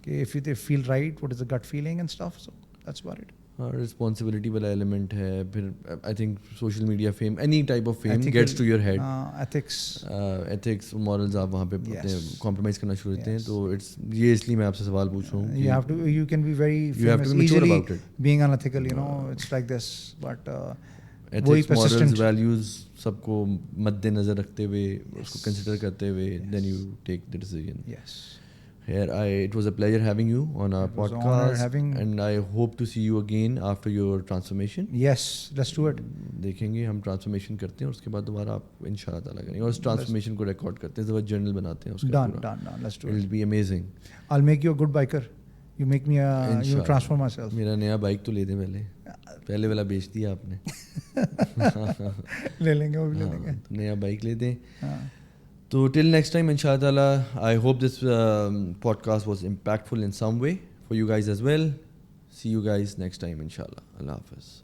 کہ if you feel right what is the gut feeling and stuff, so that's about it. Responsibility والا ایلیمنٹ ہے. پھر I think social media fame, any type of fame gets to your head. Ethics morals آپ وہاں پہ compromise کرنا شروع ہوتے ہیں. تو اٹس یہ اس لیے میں آپ سے سوال پوچھ رہا ہوں, you have to, you can be very famous easily being unethical, it's like this, but ethics, morals, values سب کو مد نظر رکھتے ہوئے, اس کو کنسیڈر کرتے ہوئے, then you take the decision. Yes. Here, it was a pleasure having you on our podcast, and I hope to see you again after your transformation. Yes, let's do it. دیکھیں گے ہم transformation کرتے ہیں, اور اس کے بعد دوبارہ آپ ان شاء اللہ تعالیٰ کریں گے, اور اس ٹرانسفارمیشن کو ریکارڈ کرتے ہیں, زبردست جرنل بناتے ہیں اس کا. Done, let's do it. It will be amazing. I'll make you a good biker. You make me you transform myself. میرا نیا بائک تو لے دیں پہلے والا بیچ دیا آپ نے. لے لیں گے, وہ بھی لے لیں گے, نیا بائک لے دیں. تو ٹل نیکسٹ ٹائم ان شاء اللہ تعالیٰ, I hope this podcast was impactful in some way for you guys as well. See you guys next time ان شاء اللہ. اللہ حافظ.